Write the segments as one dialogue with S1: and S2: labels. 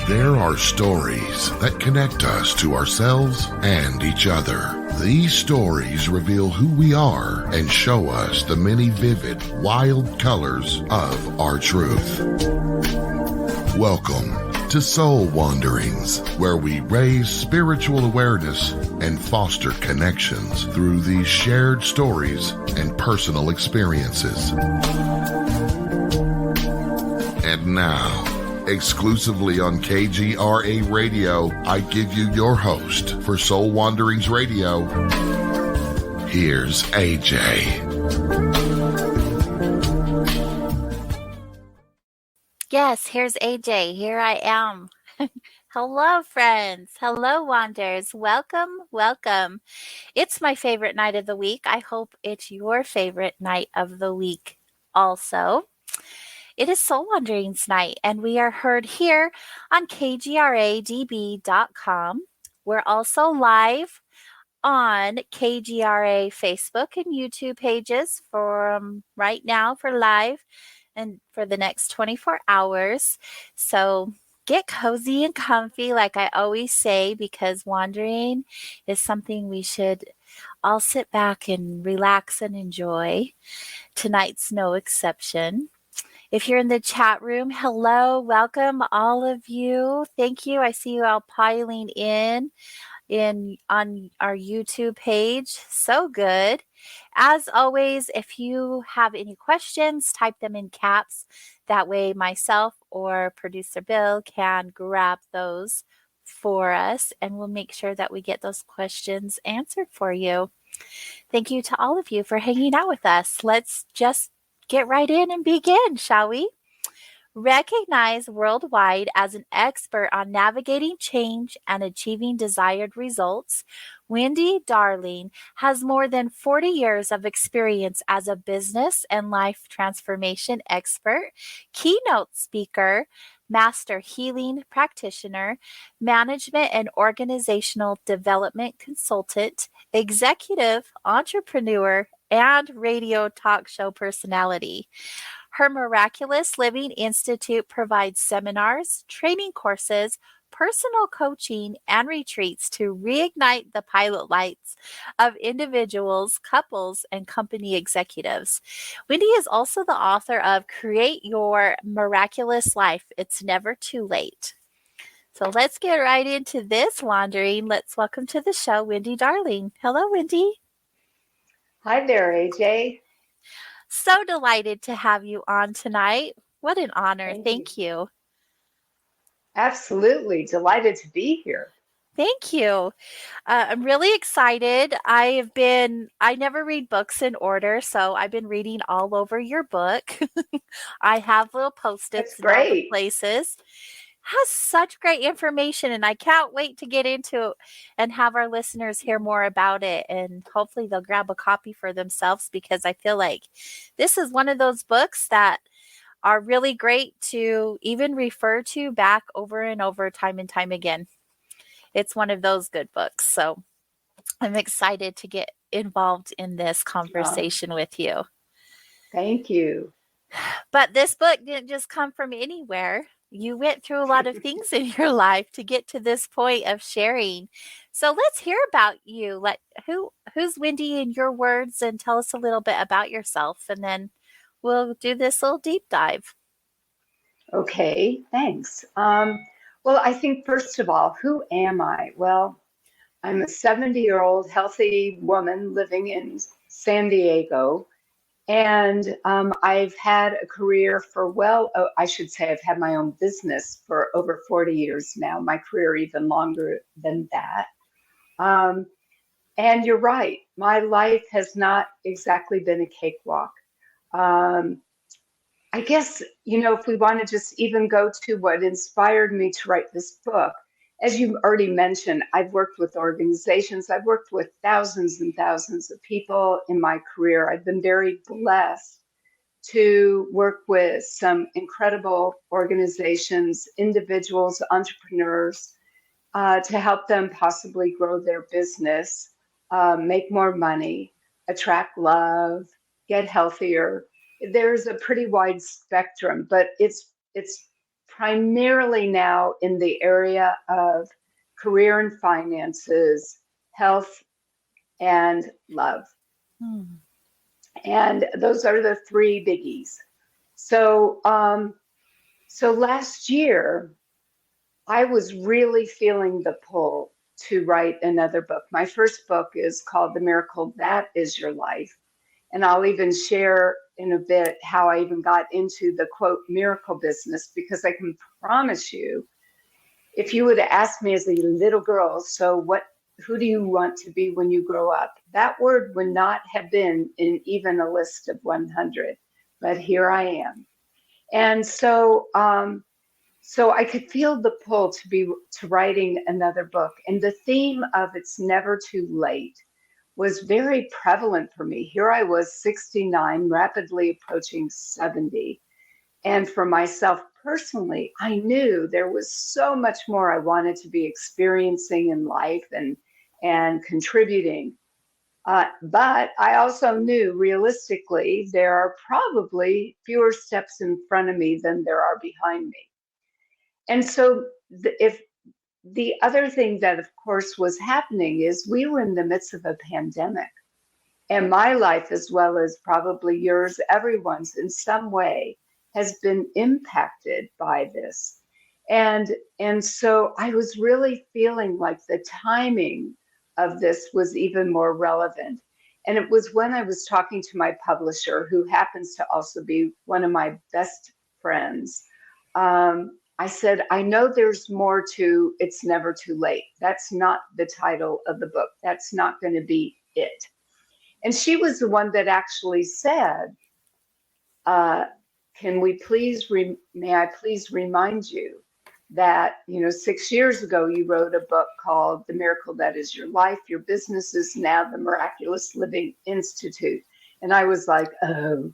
S1: There are stories that connect us to ourselves and each other. These stories reveal who we are and show us the many vivid, wild colors of our truth. Welcome to Soul Wanderings, where we raise spiritual awareness and foster connections through these shared stories and personal experiences. And now, exclusively on KGRA Radio, I give you your host for Soul Wanderings Radio. Here's AJ.
S2: Yes, here's AJ. Here I am. Hello, friends. Hello, Wanders. Welcome, welcome. It's my favorite night of the week. I hope it's your favorite night of the week also. It is Soul Wanderings night, and we are heard here on kgradb.com. We're also live on KGRA Facebook and YouTube pages from right now for live and for the next 24 hours. So get cozy and comfy, like I always say, because wandering is something we should all sit back and relax and enjoy. Tonight's no exception. If you're in the chat room, hello, welcome all of you. Thank you. I see you all piling in on our YouTube page. So good. As always, if you have any questions, type them in caps. That way myself or producer Bill can grab those for us, and we'll make sure that we get those questions answered for you. Thank you to all of you for hanging out with us. Let's just get right in and begin, shall we? Recognized worldwide as an expert on navigating change and achieving desired results, Wendy Darling has more than 40 years of experience as a business and life transformation expert, keynote speaker, master healing practitioner, management and organizational development consultant, executive entrepreneur, and radio talk show personality. Her Miraculous Living Institute provides seminars, training courses, personal coaching, and retreats to reignite the pilot lights of individuals, couples, and company executives. Wendy is also the author of Create Your Miraculous Life. It's Never Too Late. So let's get right into this wandering. Let's welcome to the show, Wendy Darling. Hello, Wendy.
S3: Hi there, AJ.
S2: So delighted to have you on tonight. What an honor. Thank you.
S3: Absolutely. Delighted to be here.
S2: Thank you. I'm really excited. I never read books in order, so I've been reading all over your book. I have little post-its in all the places. Has such great information, and I can't wait to get into it and have our listeners hear more about it, and hopefully they'll grab a copy for themselves, because I feel like this is one of those books that are really great to even refer to back over and over, time and time again. It's one of those good books, so I'm excited to get involved in this conversation with you.
S3: Thank you.
S2: But this book didn't just come from anywhere. You went through a lot of things in your life to get to this point of sharing. So let's hear about you. Like, who's Wendy in your words, and tell us a little bit about yourself, and then we'll do this little deep dive.
S3: Okay, thanks. Well, I think first of all, who am I? Well, I'm a 70-year-old healthy woman living in San Diego. And I've had a career for, I should say I've had my own business for over 40 years now, my career even longer than that. And you're right, my life has not exactly been a cakewalk. I guess, if we want to just even go to what inspired me to write this book, as you already mentioned, I've worked with organizations. I've worked with thousands and thousands of people in my career. I've been very blessed to work with some incredible organizations, individuals, entrepreneurs, to help them possibly grow their business, make more money, attract love, get healthier. There's a pretty wide spectrum, but it's primarily now in the area of career and finances, health, and love.
S2: Hmm.
S3: And those are the three biggies. So, so last year, I was really feeling the pull to write another book. My first book is called The Miracle That Is Your Life. And I'll even share in a bit how I even got into the quote miracle business, because I can promise you, if you would have asked me as a little girl, so who do you want to be when you grow up? That word would not have been in even a list of 100, but here I am. And so I could feel the pull to writing another book, and the theme of it's never too late was very prevalent for me. Here I was 69, rapidly approaching 70. And for myself personally, I knew there was so much more I wanted to be experiencing in life and contributing. But I also knew realistically there are probably fewer steps in front of me than there are behind me. And so, if the other thing that, of course, was happening is we were in the midst of a pandemic, and my life, as well as probably yours, everyone's in some way has been impacted by this. And so I was really feeling like the timing of this was even more relevant. And it was when I was talking to my publisher, who happens to also be one of my best friends. I said, I know there's more to It's Never Too Late. That's not the title of the book. That's not going to be it. And she was the one that actually said, may I please remind you that, 6 years ago, you wrote a book called The Miracle That Is Your Life. Your business is now the Miraculous Living Institute. And I was like, oh.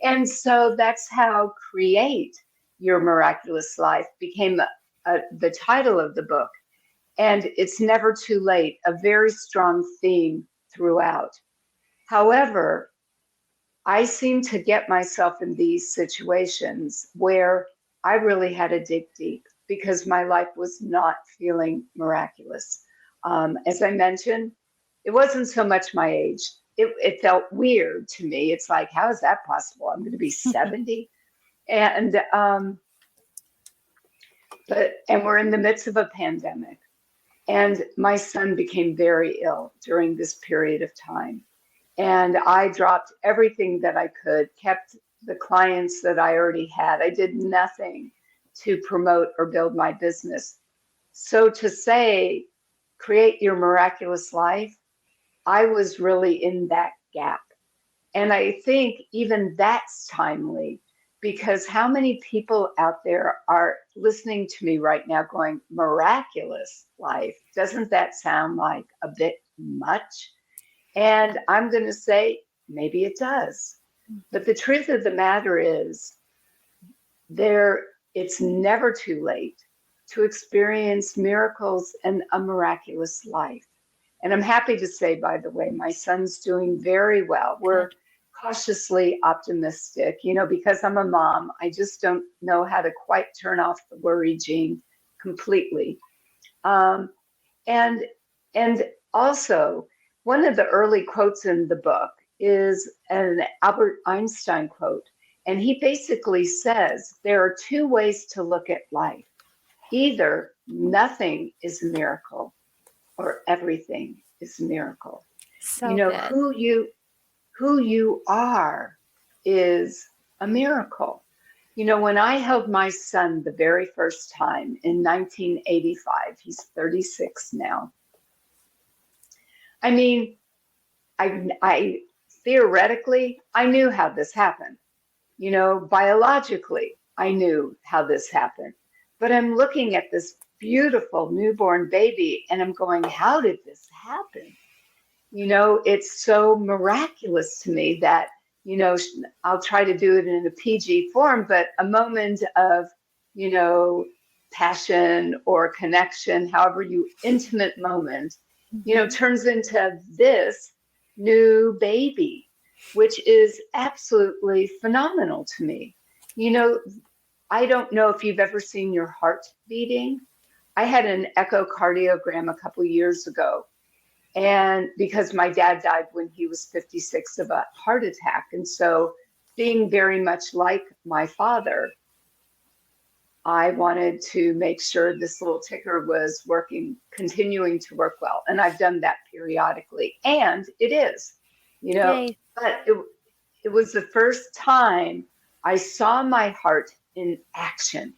S3: And so that's how Create Your Miraculous Life became the title of the book. And it's never too late, a very strong theme throughout. However, I seem to get myself in these situations where I really had to dig deep because my life was not feeling miraculous. As I mentioned, it wasn't so much my age. It felt weird to me. It's like, how is that possible? I'm going to be 70. And we're in the midst of a pandemic. And my son became very ill during this period of time. And I dropped everything that I could, kept the clients that I already had. I did nothing to promote or build my business. So to say, create your miraculous life, I was really in that gap. And I think even that's timely, because how many people out there are listening to me right now going, miraculous life? Doesn't that sound like a bit much? And I'm going to say, maybe it does. But the truth of the matter is, it's never too late to experience miracles and a miraculous life. And I'm happy to say, by the way, my son's doing very well. We're cautiously optimistic, because I'm a mom. I just don't know how to quite turn off the worry gene completely. And also, one of the early quotes in the book is an Albert Einstein quote. And he basically says there are two ways to look at life. Either nothing is a miracle or everything is a miracle.
S2: So good.
S3: Who you are is a miracle. When I held my son the very first time in 1985, he's 36 now. I mean, I theoretically, I knew how this happened. Biologically, I knew how this happened. But I'm looking at this beautiful newborn baby and I'm going, how did this happen? It's so miraculous to me that, I'll try to do it in a PG form, but a moment of, passion or connection, however intimate moment, turns into this new baby. which is absolutely phenomenal to me. You know, I don't know if you've ever seen your heart beating. I had an echocardiogram a couple years ago, and because my dad died when he was 56 of a heart attack. And so, being very much like my father, I wanted to make sure this little ticker was working, continuing to work well. And I've done that periodically, and it is, you know,
S2: Yay.
S3: but it was the first time I saw my heart in action.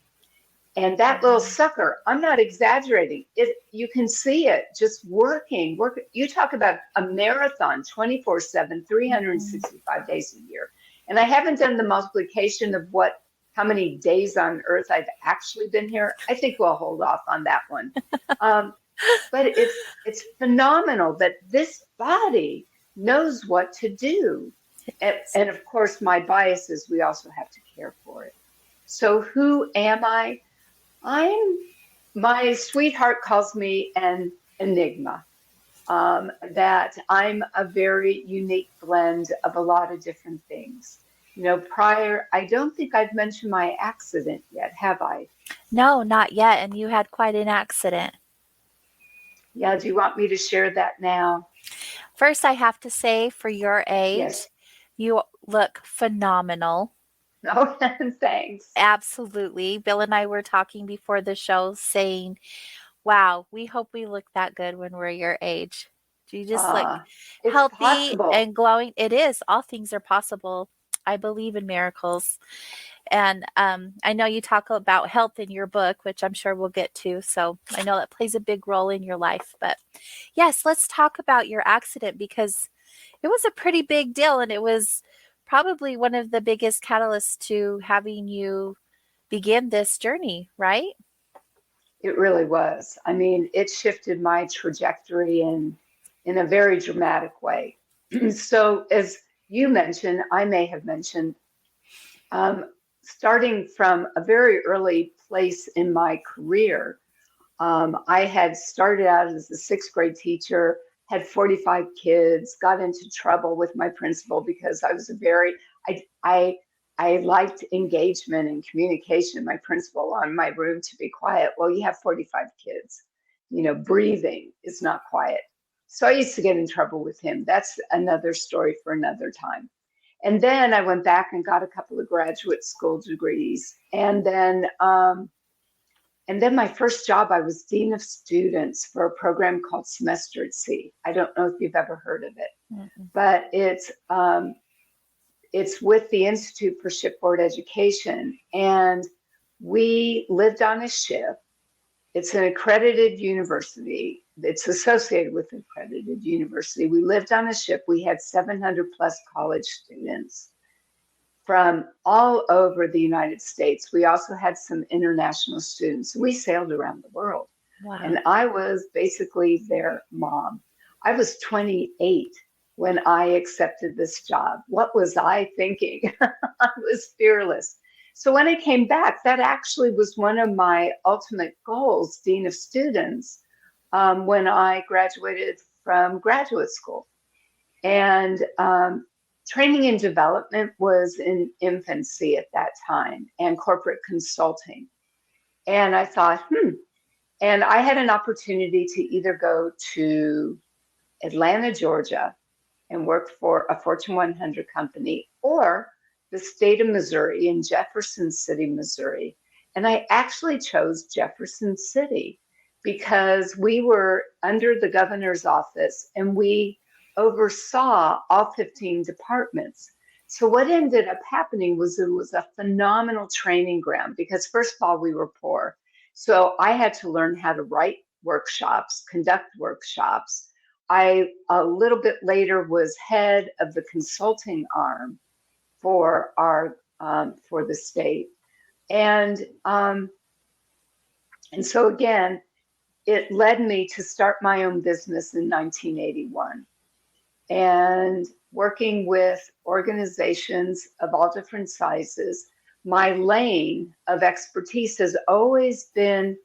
S3: And that little
S2: Mhm.
S3: sucker, I'm not exaggerating. You can see it just working. You talk about a marathon 24/7,
S2: Mhm.
S3: 365 days a year. And I haven't done the multiplication of how many days on earth I've actually been here. I think we'll hold off on that one. Um, but it's phenomenal that this body knows what to do. And of course, my bias is we also have to care for it. So who am I? I'm My sweetheart calls me an enigma. That I'm a very unique blend of a lot of different things. You know, I don't think I've mentioned my accident yet, have I?
S2: No, not yet. And you had quite an accident.
S3: Yeah, do you want me to share that now?
S2: First, I have to say, for your age,
S3: Yes.
S2: you look phenomenal.
S3: Oh, thanks.
S2: Absolutely. Bill and I were talking before the show saying, wow, we hope we look that good when we're your age. You just look
S3: Uh, it's
S2: healthy
S3: possible.
S2: and glowing. It is. All things are possible. I believe in miracles. And I know you talk about health in your book, which I'm sure we'll get to. So I know that plays a big role in your life. But yes, let's talk about your accident because it was a pretty big deal. And it was probably one of the biggest catalysts to having you begin this journey, right?
S3: It really was. I mean, it shifted my trajectory in a very dramatic way. So, as you mentioned, I may have mentioned, um, starting from a very early place in my career, I had started out as a sixth grade teacher, had 45 kids, got into trouble with my principal because I was I, I, I liked engagement and communication. My principal wanted my room to be quiet. Well, you have 45 kids, you know, breathing is not quiet. So I used to get in trouble with him. That's another story for another time. And then I went back and got a couple of graduate school degrees. And then my first job, I was dean of students for a program called Semester at Sea. I don't know if you've ever heard of it,
S2: Mm-mm.
S3: but it's with the Institute for Shipboard Education, and we lived on a ship. It's an accredited university. It's associated with an accredited university. We lived on a ship. We had 700 plus college students from all over the United States. We also had some international students. We sailed around the world.
S2: Wow.
S3: And I was basically their mom. I was 28 when I accepted this job. What was I thinking? I was fearless. So when I came back, that actually was one of my ultimate goals, Dean of Students, when I graduated from graduate school. And training and development was in infancy at that time, and corporate consulting. And I thought, and I had an opportunity to either go to Atlanta, Georgia, and work for a Fortune 100 company, or the state of Missouri in Jefferson City, Missouri. And I actually chose Jefferson City because we were under the governor's office and we oversaw all 15 departments. So what ended up happening was it was a phenomenal training ground because first of all, we were poor. So I had to learn how to write workshops, conduct workshops. I a little bit later was head of the consulting arm for our for the state, and um, and so again, it led me to start my own business in 1981, and working with organizations of all different sizes. My lane of expertise has always been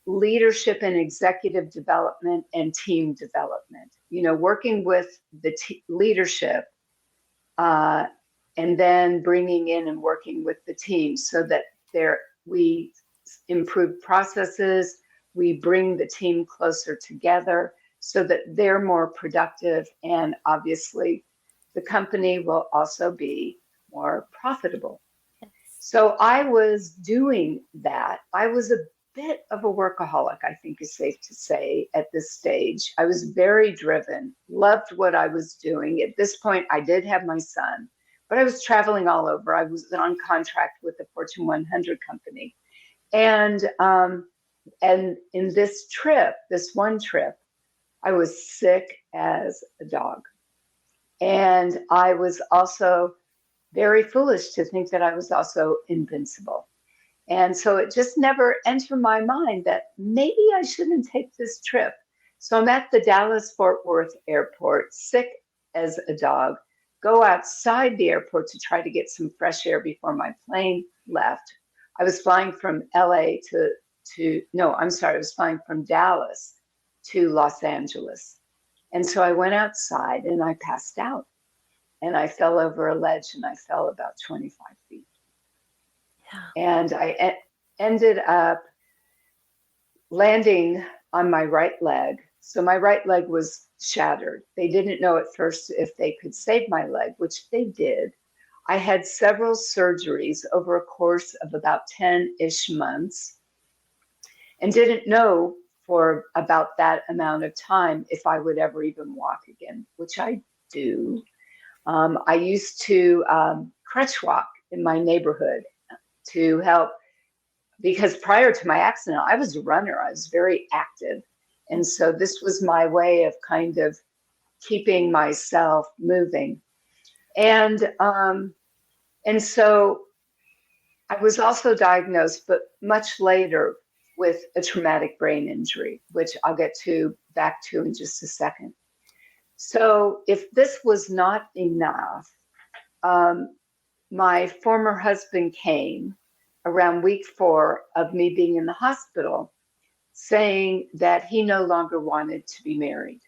S3: leadership and executive development and team development. You know, working with the leadership uh, and then bringing in and working with the team so that we improve processes, we bring the team closer together so that they're more productive, and obviously the company will also be more profitable.
S2: Yes.
S3: So I was doing that. I was a bit of a workaholic, I think is safe to say at this stage. I was very driven, loved what I was doing. At this point, I did have my son, but I was traveling all over. I was on contract with the Fortune 100 company. And in this trip, this one trip, I was sick as a dog. And I was also very foolish to think that I was also invincible. And so it just never entered my mind that maybe I shouldn't take this trip. So I'm at the Dallas Fort Worth airport, sick as a dog, go outside the airport to try to get some fresh air before my plane left. I was flying from LA no, I'm sorry, I was flying from Dallas to Los Angeles. And so I went outside and I passed out and I fell over a ledge and I fell about 25 feet.
S2: Yeah.
S3: And I ended up landing on my right leg. So my right leg was shattered. They didn't know at first if they could save my leg, which they did. I had several surgeries over a course of about 10-ish months and didn't know for about that amount of time if I would ever even walk again, which I do. I used to crutch walk in my neighborhood to help, because prior to my accident, I was a runner. I was very active. And so this was my way of kind of keeping myself moving. And so I was also diagnosed, but much later, with a traumatic brain injury, which I'll get back to in just a second. So if this was not enough, my former husband came around week 4 of me being in the hospital, saying that he no longer wanted to be married.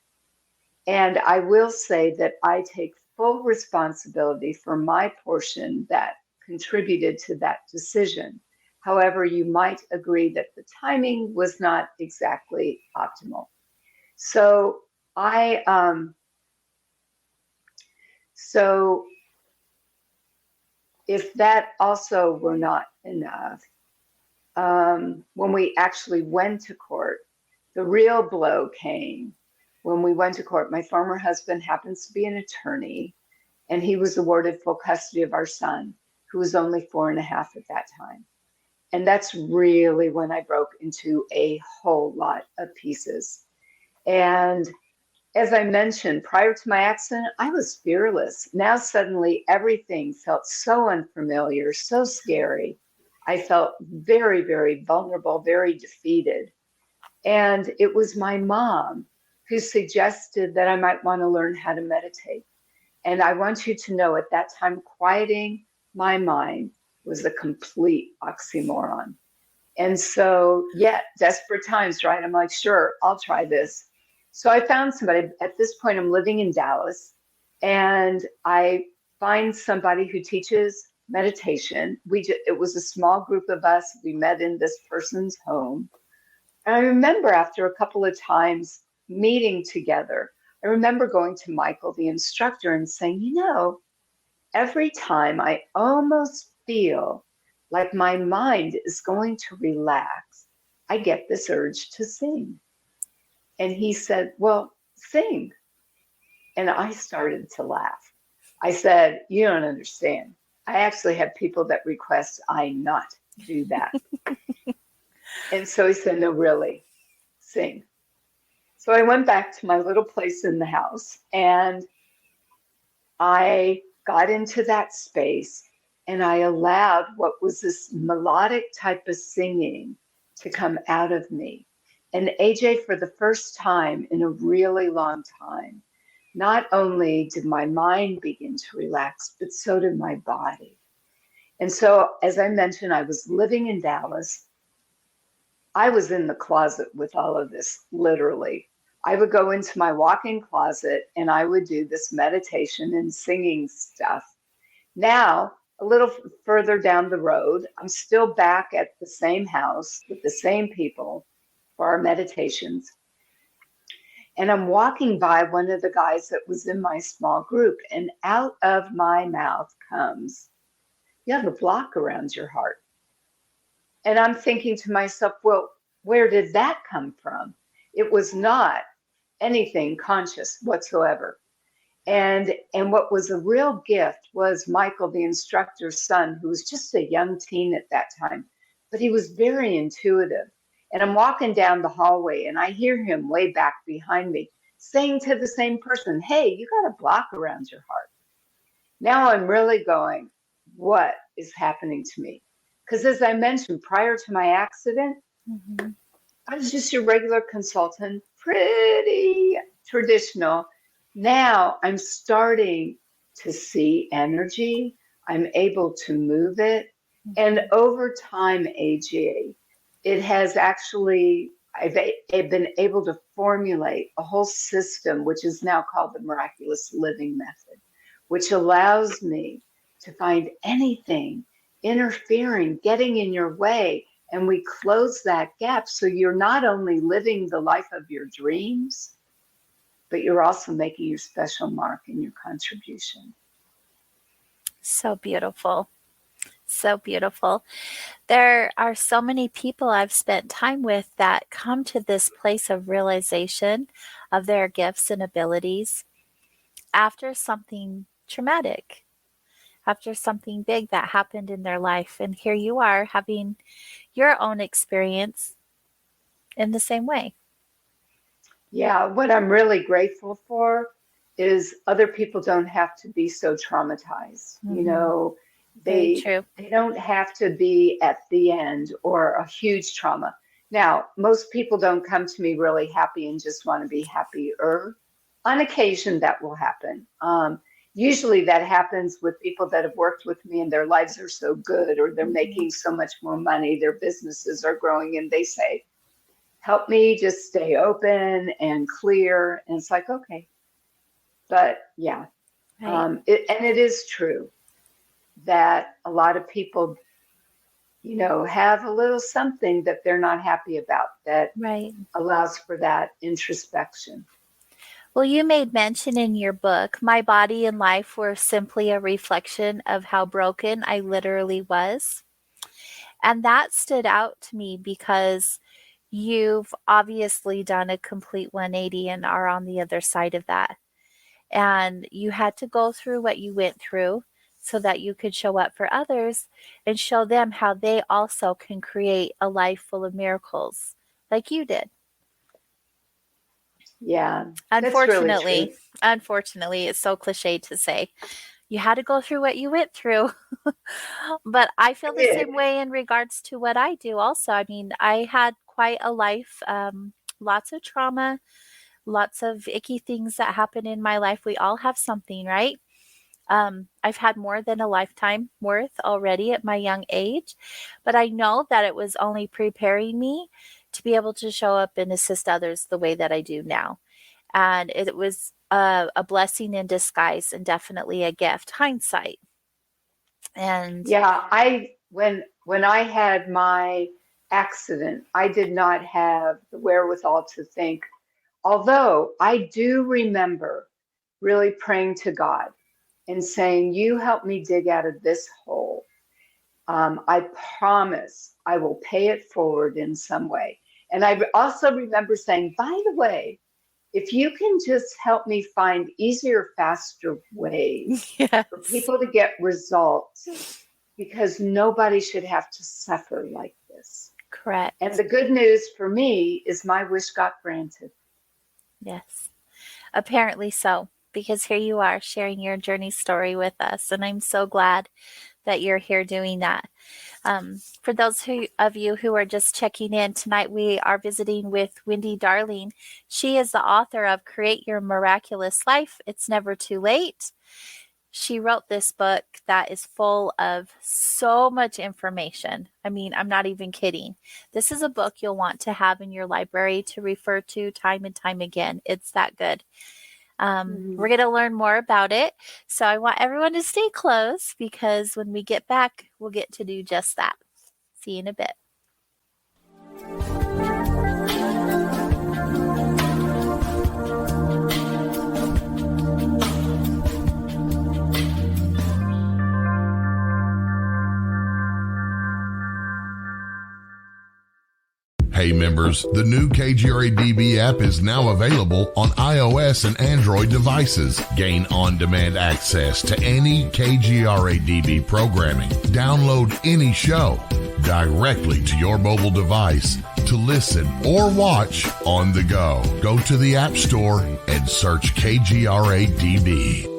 S3: And I will say that I take full responsibility for my portion that contributed to that decision. However, you might agree that the timing was not exactly optimal. So so if that also were not enough, when we actually went to court, the real blow came when we went to court. My former husband happens to be an attorney, and he was awarded full custody of our son, who was only 4.5 at that time. And that's really when I broke into a whole lot of pieces. And as I mentioned, prior to my accident, I was fearless. Now suddenly everything felt so unfamiliar, so scary. I felt very, very vulnerable, very defeated. And it was my mom who suggested that I might want to learn how to meditate. And I want you to know at that time, quieting my mind was a complete oxymoron. And so, yeah, desperate times, right? I'm like, sure, I'll try this. So I found somebody. At this point, I'm living in Dallas, and I find somebody who teaches meditation. It was a small group of us. We met in this person's home. And I remember after a couple of times meeting together, I remember going to Michael, the instructor, and saying, every time I almost feel like my mind is going to relax, I get this urge to sing. And he said, well, sing. And I started to laugh. I said, you don't understand. I actually have people that request I not do that. And so he said, no, really, sing. So I went back to my little place in the house, and I got into that space, and I allowed what was this melodic type of singing to come out of me. And AJ, for the first time in a really long time, not only did my mind begin to relax, but so did my body. And so, as I mentioned, I was living in Dallas. I was in the closet with all of this, literally. I would go into my walk-in closet and I would do this meditation and singing stuff. Now, a little further down the road, I'm still back at the same house with the same people for our meditations. And I'm walking by one of the guys that was in my small group, and out of my mouth comes, "You have a block around your heart." And I'm thinking to myself, well, where did that come from? It was not anything conscious whatsoever. And what was a real gift was Michael, the instructor's son, who was just a young teen at that time, but he was very intuitive. And I'm walking down the hallway and I hear him way back behind me saying to the same person, "Hey, you got a block around your heart." Now I'm really going, what is happening to me? Because as I mentioned, prior to my accident,
S2: Mm-hmm.
S3: I was just your regular consultant, pretty traditional. Now I'm starting to see energy. I'm able to move it. And over time, AGA, it has actually, I've been able to formulate a whole system, which is now called the Miraculous Living Method, which allows me to find anything interfering, getting in your way, and we close that gap. So you're not only living the life of your dreams, but you're also making your special mark and your contribution.
S2: So beautiful. So beautiful. There are so many people I've spent time with that come to this place of realization of their gifts and abilities after something traumatic, after something big that happened in their life. And here you are having your own experience in the same way.
S3: Yeah, what I'm really grateful for is other people don't have to be so traumatized. You
S2: Mm-hmm.
S3: know,
S2: Very
S3: they
S2: true.
S3: they don't have to be at the end or a huge trauma. Now, most people don't come to me really happy and just want to be happier. On occasion, that will happen. Usually, that happens with people that have worked with me and their lives are so good, or they're
S2: Mm-hmm.
S3: making so much more money, their businesses are growing, and they say, "Help me just stay open and clear." And it's like, okay. But yeah,
S2: Right.
S3: and it is true that a lot of people, have a little something that they're not happy about that
S2: Right.
S3: allows for that introspection.
S2: Well, you made mention in your book, my body and life were simply a reflection of how broken I literally was. And that stood out to me because you've obviously done a complete 180 and are on the other side of that. And you had to go through what you went through so that you could show up for others and show them how they also can create a life full of miracles like you did.
S3: Yeah, that's really true.
S2: Unfortunately, it's so cliche to say. You had to go through what you went through. But I
S3: I
S2: feel the
S3: did.
S2: same way in regards to what I do also. I mean, I had quite a life, lots of trauma, lots of icky things that happen in my life. We all have something, right? I've had more than a lifetime worth already at my young age, but I know that it was only preparing me to be able to show up and assist others the way that I do now. And it was a blessing in disguise and definitely a gift. Hindsight. And
S3: Yeah, when I had my accident, I did not have the wherewithal to think, although I do remember really praying to God and saying, "You help me dig out of this hole. I promise I will pay it forward in some way." And I also remember saying, "By the way, if you can just help me find easier, faster ways for
S2: yes,
S3: people to get results, because nobody should have to suffer like this." And
S2: correct.
S3: the good news for me is my wish got granted.
S2: Yes, apparently so. Because here you are sharing your journey story with us. And I'm so glad that you're here doing that. For those of you who are just checking in, tonight we are visiting with Wendy Darling. She is the author of Create Your Miraculous Life. It's Never Too Late. She wrote this book that is full of so much information. I mean, I'm not even kidding. This is a book you'll want to have in your library to refer to time and time again. It's that good. We're going to learn more about it. So I want everyone to stay close because when we get back, we'll get to do just that. See you in a bit.
S1: Hey members, the new KGRA-DB app is now available on iOS and Android devices. Gain on-demand access to any KGRA-DB programming. Download any show directly to your mobile device to listen or watch on the go. Go to the App Store and search KGRA-DB.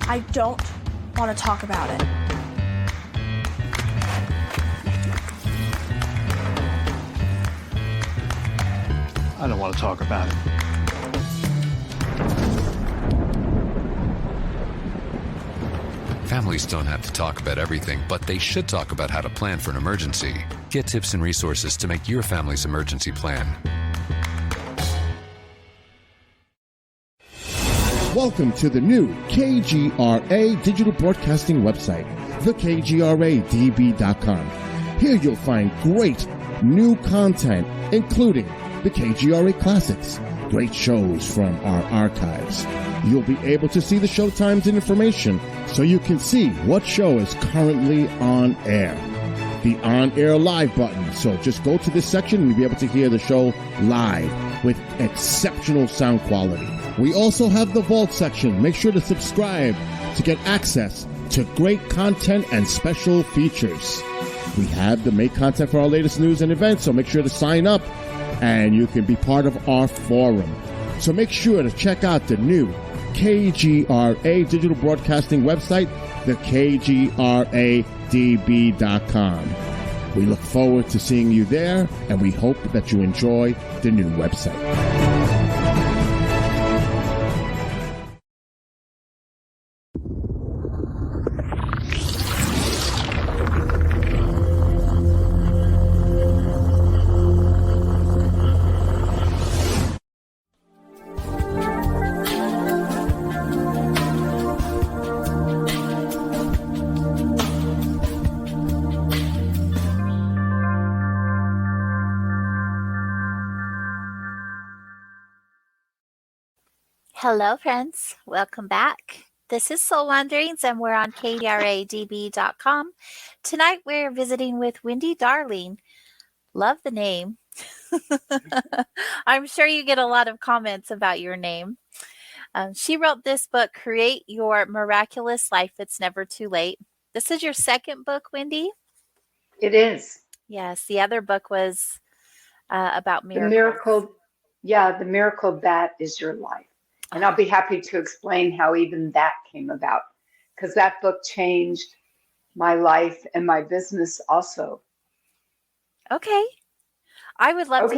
S4: I don't want to talk about it.
S5: I don't want to talk about it.
S6: Families don't have to talk about everything, but they should talk about how to plan for an emergency. Get tips and resources to make your family's emergency plan.
S7: Welcome to the new KGRA digital broadcasting website, thekgradb.com. Here you'll find great new content, including the KGRA Classics, great shows from our archives. You'll be able to see the show times and information so you can see what show is currently on air. The on-air live button. So just go to this section and you'll be able to hear the show live with exceptional sound quality. We also have the Vault section. Make sure to subscribe to get access to great content and special features. We have the make content for our latest news and events, so make sure to sign up and you can be part of our forum. So make sure to check out the new KGRA digital broadcasting website, thekgradb.com. We look forward to seeing you there, and we hope that you enjoy the new website.
S2: Hello, friends. Welcome back. This is Soul Wanderings, and we're on KGRADB.com. Tonight, we're visiting with Wendy Darling. Love the name. I'm sure you get a lot of comments about your name. She wrote this book, Create Your Miraculous Life. It's Never Too Late. This is your second book, Wendy?
S3: It is.
S2: Yes. The other book was about miracles.
S3: The miracle that is your life. And I'll be happy to explain how even that came about, because that book changed my life and my business also.
S2: Okay. I would love to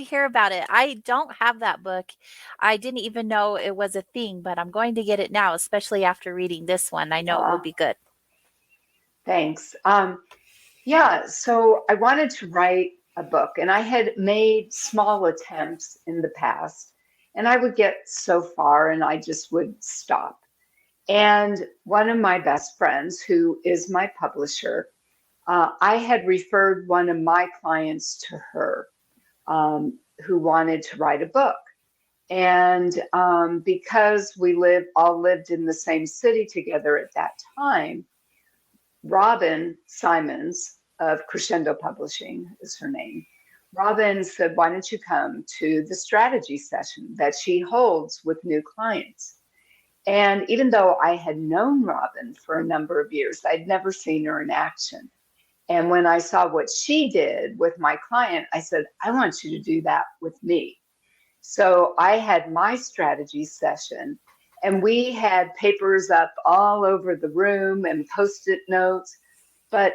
S2: hear about it. I don't have that book. I didn't even know it was a thing, but I'm going to get it now, especially after reading this one. I know it will be good.
S3: Thanks. So I wanted to write a book, and I had made small attempts in the past. And I would get so far and I just would stop. And one of my best friends, who is my publisher, I had referred one of my clients to her who wanted to write a book. And because we all lived in the same city together at that time, Robin Simons of Crescendo Publishing is her name. Robin said, why don't you come to the strategy session that she holds with new clients? And even though I had known Robin for a number of years, I'd never seen her in action. And when I saw what she did with my client, I said, I want you to do that with me. So I had my strategy session, And we had papers up all over the room and Post-it notes, but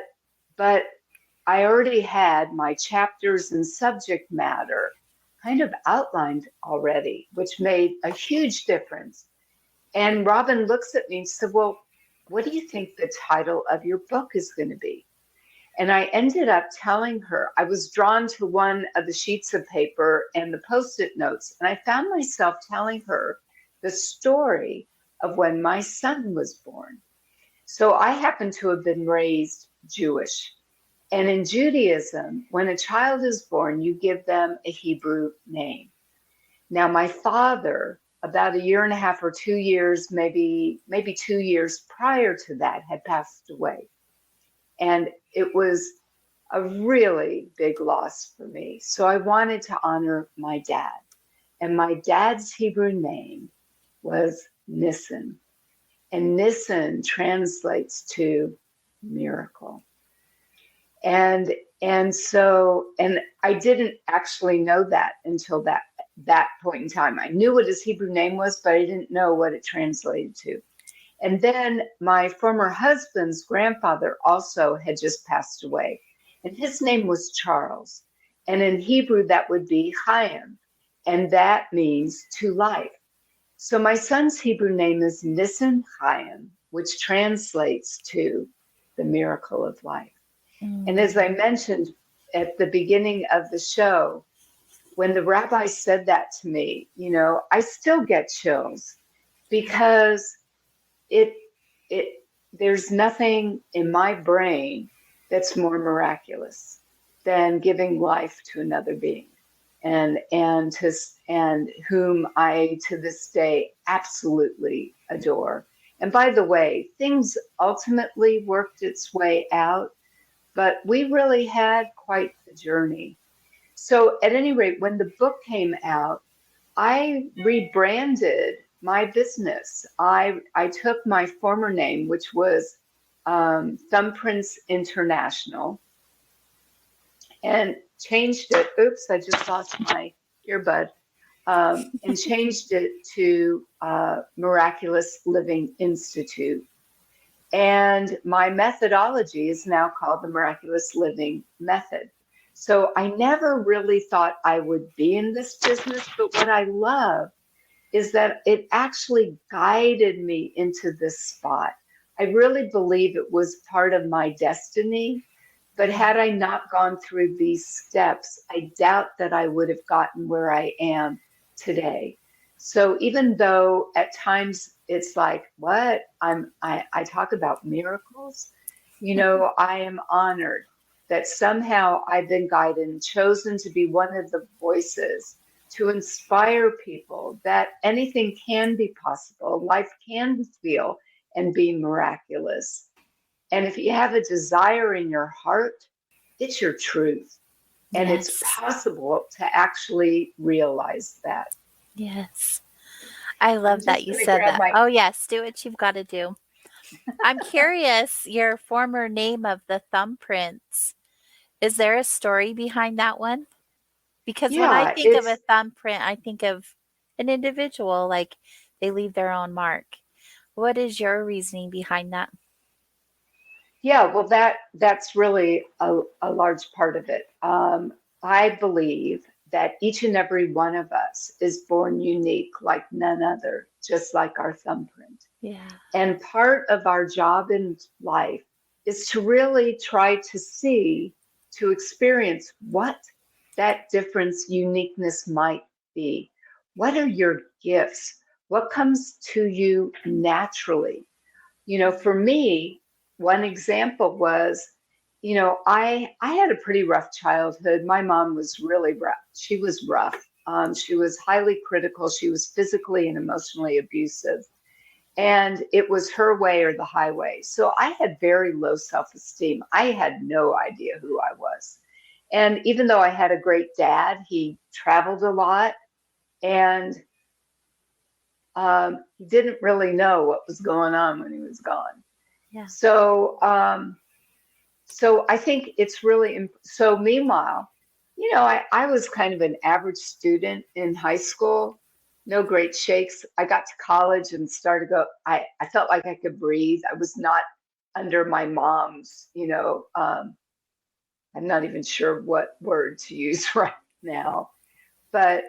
S3: I already had my chapters and subject matter kind of outlined already, which made a huge difference. And Robin looks at me and said, well, what do you think the title of your book is going to be? And I ended up telling her, I was drawn to one of the sheets of paper and the Post-it notes, and I found myself telling her the story of when my son was born. So I happen to have been raised Jewish. And in Judaism, when a child is born, you give them a Hebrew name. Now, my father, about a year and a half or 2 years, maybe 2 years prior to that, had passed away. And it was a really big loss for me. So I wanted to honor my dad. And my dad's Hebrew name was Nissen. And Nissen translates to miracle. And I didn't actually know that until that point in time. I knew what his Hebrew name was, but I didn't know what it translated to. And then my former husband's grandfather also had just passed away, and his name was Charles. And in Hebrew, that would be Chaim, and that means to life. So my son's Hebrew name is Nissen Chaim, which translates to the miracle of life. And as I mentioned at the beginning of the show, when the rabbi said that to me, I still get chills because there's nothing in my brain that's more miraculous than giving life to another being, and whom I to this day absolutely adore. And by the way, things ultimately worked its way out, but we really had quite the journey. So at any rate, when the book came out, I rebranded my business. I took my former name, which was Thumbprints International, and changed it. Oops, I just lost my earbud. And changed it to Miraculous Living Institute. And my methodology is now called the Miraculous Living Method. So I never really thought I would be in this business, but what I love is that it actually guided me into this spot. I really believe it was part of my destiny, but had I not gone through these steps, I doubt that I would have gotten where I am today. So even though at times it's like, what? I talk about miracles, I am honored that somehow I've been guided and chosen to be one of the voices to inspire people that anything can be possible, life can feel and be miraculous. And if you have a desire in your heart, it's your truth. And it's possible to actually realize that.
S2: Yes. I love that you said that. Oh, yes. Do what you've got to do. I'm curious, your former name of the Thumbprints, is there a story behind that one? Because when I think of a thumbprint, I think of an individual, like they leave their own mark. What is your reasoning behind that?
S3: Yeah, well, that's really a large part of it. I believe that each and every one of us is born unique like none other, just like our thumbprint.
S2: Yeah.
S3: And part of our job in life is to really try to experience what that difference, uniqueness might be. What are your gifts? What comes to you naturally? For me, one example was, I had a pretty rough childhood. My mom was really rough. She was rough. She was highly critical. She was physically and emotionally abusive. And it was her way or the highway. So I had very low self-esteem. I had no idea who I was. And even though I had a great dad, he traveled a lot, and he didn't really know what was going on when he was gone.
S2: Yeah.
S3: So I think it's really, so meanwhile, I was kind of an average student in high school, no great shakes. I got to college and started to go, I felt like I could breathe. I was not under my mom's, I'm not even sure what word to use right now. But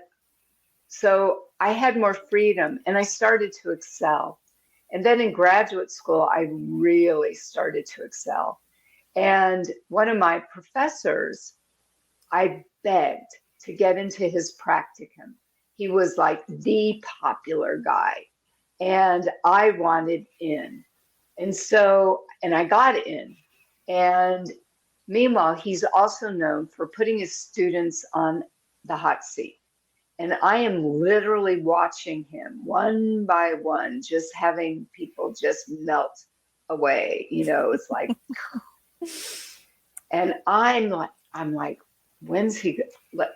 S3: so I had more freedom and I started to excel. And then in graduate school, I really started to excel. And one of my professors, I begged to get into his practicum. He was like the popular guy, and I wanted in. And I got in. And meanwhile, he's also known for putting his students on the hot seat. And I am literally watching him one by one, just having people just melt away. It's like, and I'm like, when's he?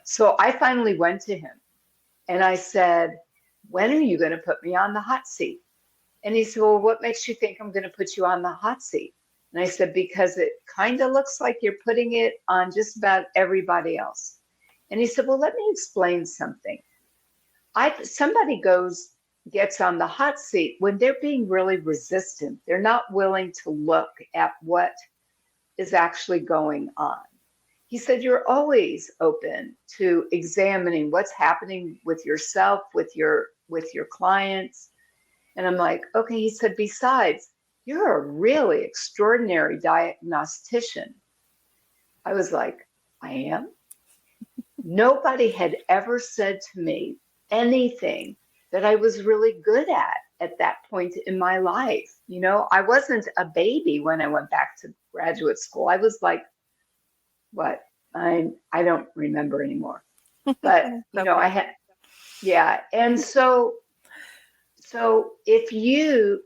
S3: So I finally went to him and I said, when are you going to put me on the hot seat? And he said, well, what makes you think I'm going to put you on the hot seat? And I said, because it kind of looks like you're putting it on just about everybody else. And he said, well, let me explain something. Somebody gets on the hot seat when they're being really resistant. They're not willing to look at what is actually going on. He said, you're always open to examining what's happening with yourself, with your clients. And I'm like, okay. He said, besides, you're a really extraordinary diagnostician. I was like, I am? Nobody had ever said to me anything that I was really good at that point in my life. I wasn't a baby when I went back to graduate school. I was like, what? I don't remember anymore. But,
S2: Okay.
S3: I had, yeah. And so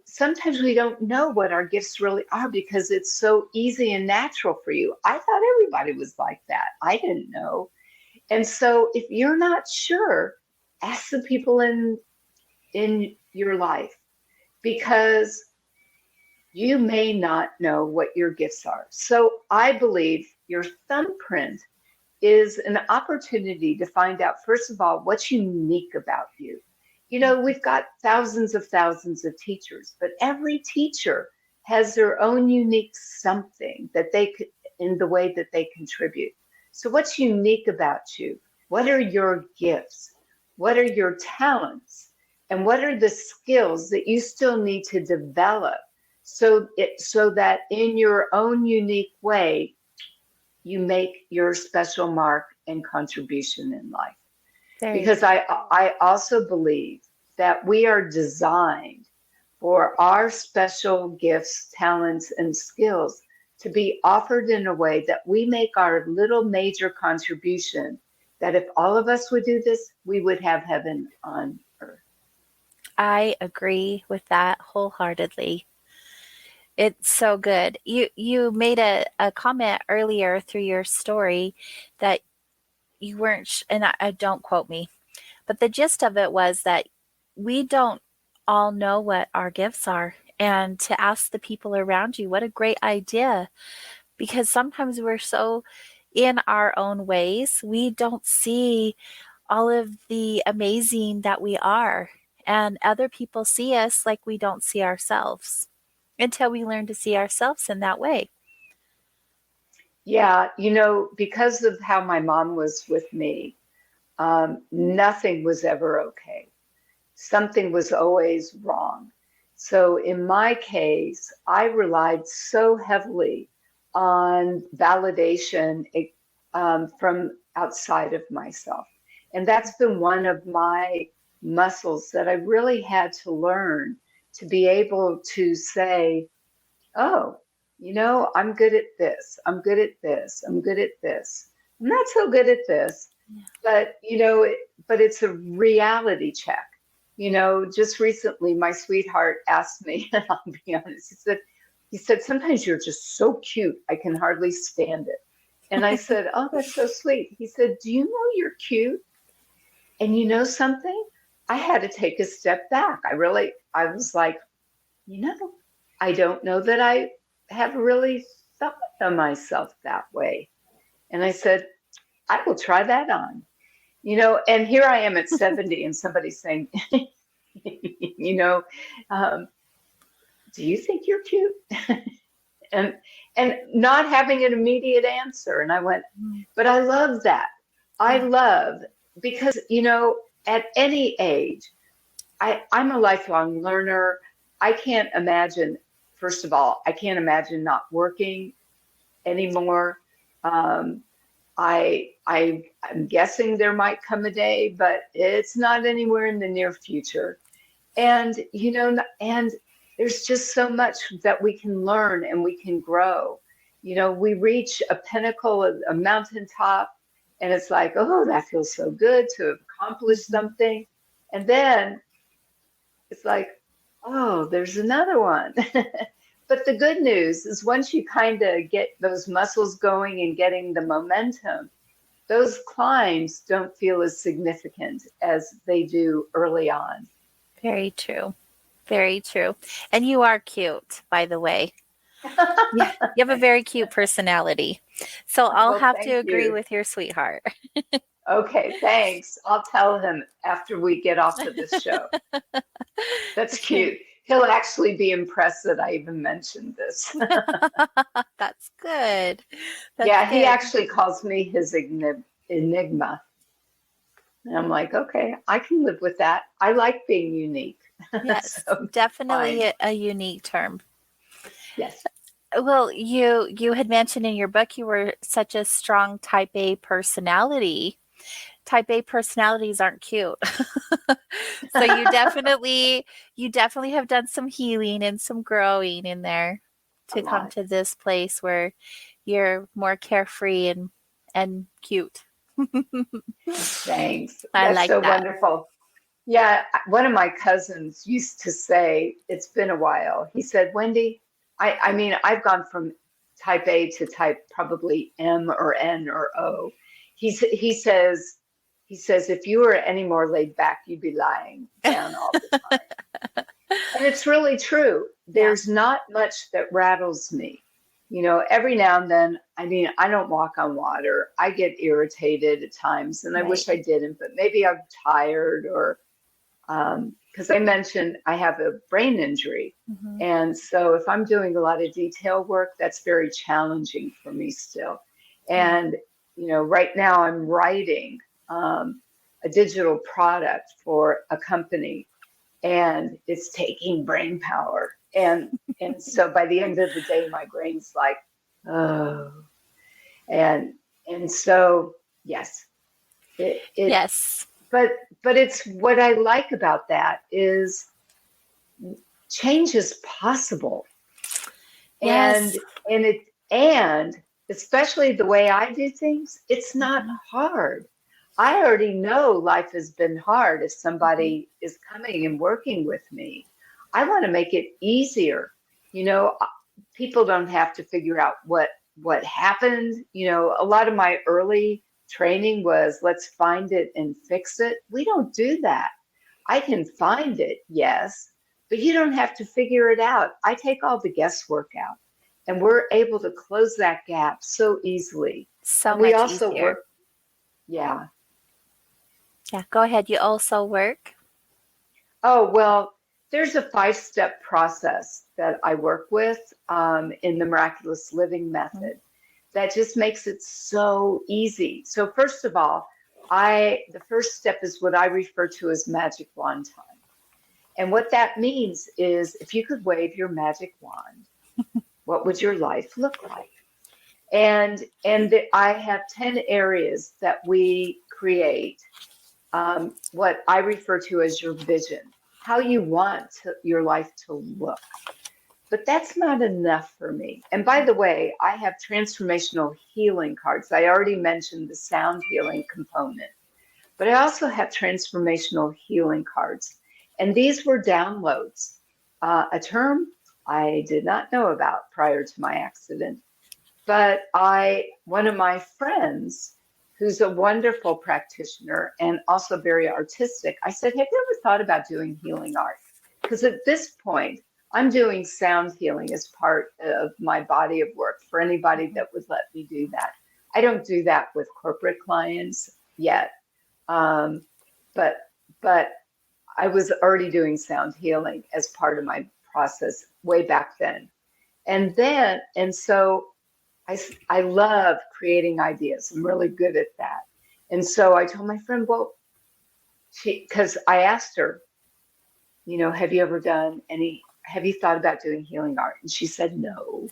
S3: sometimes we don't know what our gifts really are because it's so easy and natural for you. I thought everybody was like that. I didn't know. And so if you're not sure, ask the people in your life, because you may not know what your gifts are. So I believe your thumbprint is an opportunity to find out, first of all, what's unique about you. We've got thousands of teachers, but every teacher has their own unique something that they could, in the way that they contribute. So what's unique about you? What are your gifts? What are your talents? And what are the skills that you still need to develop so that in your own unique way, you make your special mark and contribution in life? Because I also believe that we are designed for our special gifts, talents, and skills to be offered in a way that we make our little major contribution, that if all of us would do this, we would have heaven on earth.
S2: I agree with that wholeheartedly. It's so good. You made a comment earlier through your story that you weren't, and I don't quote me, but the gist of it was that we don't all know what our gifts are. And to ask the people around you, what a great idea. Because sometimes we're so in our own ways, we don't see all of the amazing that we are. And other people see us like we don't see ourselves until we learn to see ourselves in that way.
S3: Yeah, because of how my mom was with me, nothing was ever okay. Something was always wrong. So in my case, I relied so heavily on validation from outside of myself. And that's been one of my muscles that I really had to learn to be able to say, oh, I'm good at this. I'm good at this. I'm good at this. I'm not so good at this, but but it's a reality check. Just recently, my sweetheart asked me, and I'll be honest, he said, sometimes you're just so cute, I can hardly stand it. And I said, oh, that's so sweet. He said, do you know you're cute? And you know something? I had to take a step back. I was like, I don't know that I have really thought of myself that way. And I said, I will try that on. And here I am at 70 and somebody's saying, you know, um, do you think you're cute? and and not having an immediate answer. And I went, but I love that. I love because, at any age, I'm a lifelong learner. I can't imagine, first of all, I can't imagine not working anymore. Um, I'm guessing there might come a day, but it's not anywhere in the near future. And and there's just so much that we can learn and we can grow. We reach a pinnacle, a mountaintop, and it's like, oh, that feels so good to have accomplished something. And then it's like, oh, there's another one. But the good news is once you kind of get those muscles going and getting the momentum, those climbs don't feel as significant as they do early on.
S2: Very true. Very true. And you are cute, by the way. Yeah, you have a very cute personality. So I'll
S3: Well,
S2: have to
S3: thank
S2: agree
S3: you.
S2: with your sweetheart.
S3: Okay, thanks. I'll tell him after we get off of this show. That's cute. He'll actually be impressed that I even mentioned this.
S2: That's good. That's
S3: Yeah, he
S2: good.
S3: actually calls me his enigma. And I'm like, okay, I can live with that. I like being unique.
S2: Yes,
S3: So it's
S2: definitely
S3: fine.
S2: a unique term.
S3: Yes.
S2: Well, you had mentioned in your book you were such a strong type A personality. Type A personalities aren't cute. So you definitely have done some healing and some growing in there
S3: A
S2: to come
S3: lot.
S2: to this place where you're more carefree and cute.
S3: Thanks.
S2: I
S3: That's
S2: like
S3: so
S2: that.
S3: wonderful. Yeah, one of my cousins used to say, it's been a while. He said, Wendy, I mean, I've gone from type A to type probably M or N or O. He says, if you were any more laid back, you'd be lying down all the time. And it's really true.
S2: Yeah.
S3: There's not much that rattles me. Every now and then, I mean, I don't walk on water. I get irritated at times, and I
S2: Right.
S3: wish I didn't, but maybe I'm tired or because I mentioned I have a brain injury.
S2: Mhm.
S3: And so if I'm doing a lot of detail work, that's very challenging for me still. And, right now I'm writing a digital product for a company and it's taking brain power. And so by the end of the day, my brain's like, oh, and so yes, it
S2: Yes.
S3: but it's what I like about that is change is possible.
S2: Yes.
S3: And especially the way I do things, it's not hard. I already know life has been hard if somebody is coming and working with me. I want to make it easier. People don't have to figure out what happened. A lot of my early training was let's find it and fix it. We don't do that. I can find it, yes, but you don't have to figure it out. I take all the guesswork out and we're able to close that gap so easily.
S2: So
S3: And we
S2: much
S3: also
S2: easier.
S3: work, yeah.
S2: Yeah, go ahead. You also work?
S3: Oh, well, there's a 5-step process that I work with in the Miraculous Living Method that just makes it so easy. So first of all, the first step is what I refer to as magic wand time. And what that means is if you could wave your magic wand, what would your life look like? And I have 10 areas that we create what I refer to as your vision, how you want your life to look. But that's not enough for me. And by the way, I have transformational healing cards. I already mentioned the sound healing component, but I also have transformational healing cards. And these were downloads, a term I did not know about prior to my accident. But one of my friends, who's a wonderful practitioner and also very artistic, I said, have you ever thought about doing healing art? Because at this point, I'm doing sound healing as part of my body of work for anybody that would let me do that. I don't do that with corporate clients yet. Um, but but I was already doing sound healing as part of my process way back then. And so I love creating ideas. I'm really good at that. And so I told my friend, well, because I asked her, have you ever have you thought about doing healing art? And she said, no.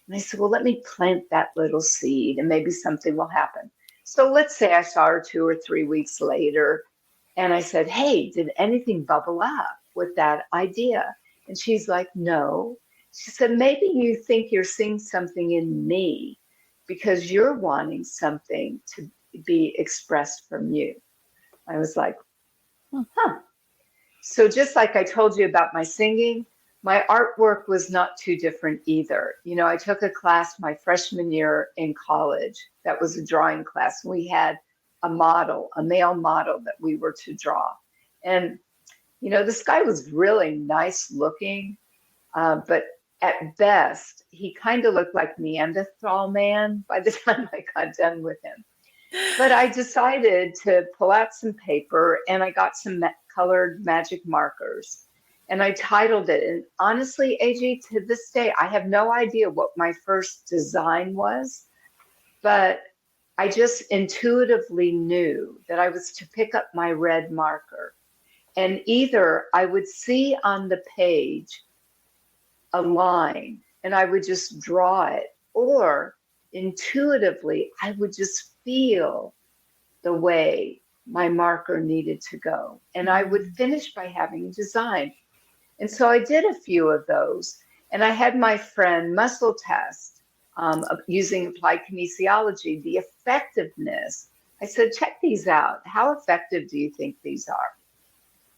S3: And I said, well, let me plant that little seed and maybe something will happen. So let's say I saw her 2 or 3 weeks later and I said, hey, did anything bubble up with that idea? And she's like, no. She said, maybe you think you're seeing something in me because you're wanting something to be expressed from you. I was like, huh. So just like I told you about my singing, my artwork was not too different either. I took a class my freshman year in college that was a drawing class. We had a male model that we were to draw. And, this guy was really nice looking, but at best, he kind of looked like Neanderthal man by the time I got done with him. But I decided to pull out some paper and I got some colored magic markers and I titled it. And honestly, AJ, to this day, I have no idea what my first design was, but I just intuitively knew that I was to pick up my red marker and either I would see on the page a line and I would just draw it, or intuitively I would just feel the way my marker needed to go. And I would finish by having a design. And so I did a few of those. And I had my friend muscle test using applied kinesiology, the effectiveness. I said, check these out. How effective do you think these are?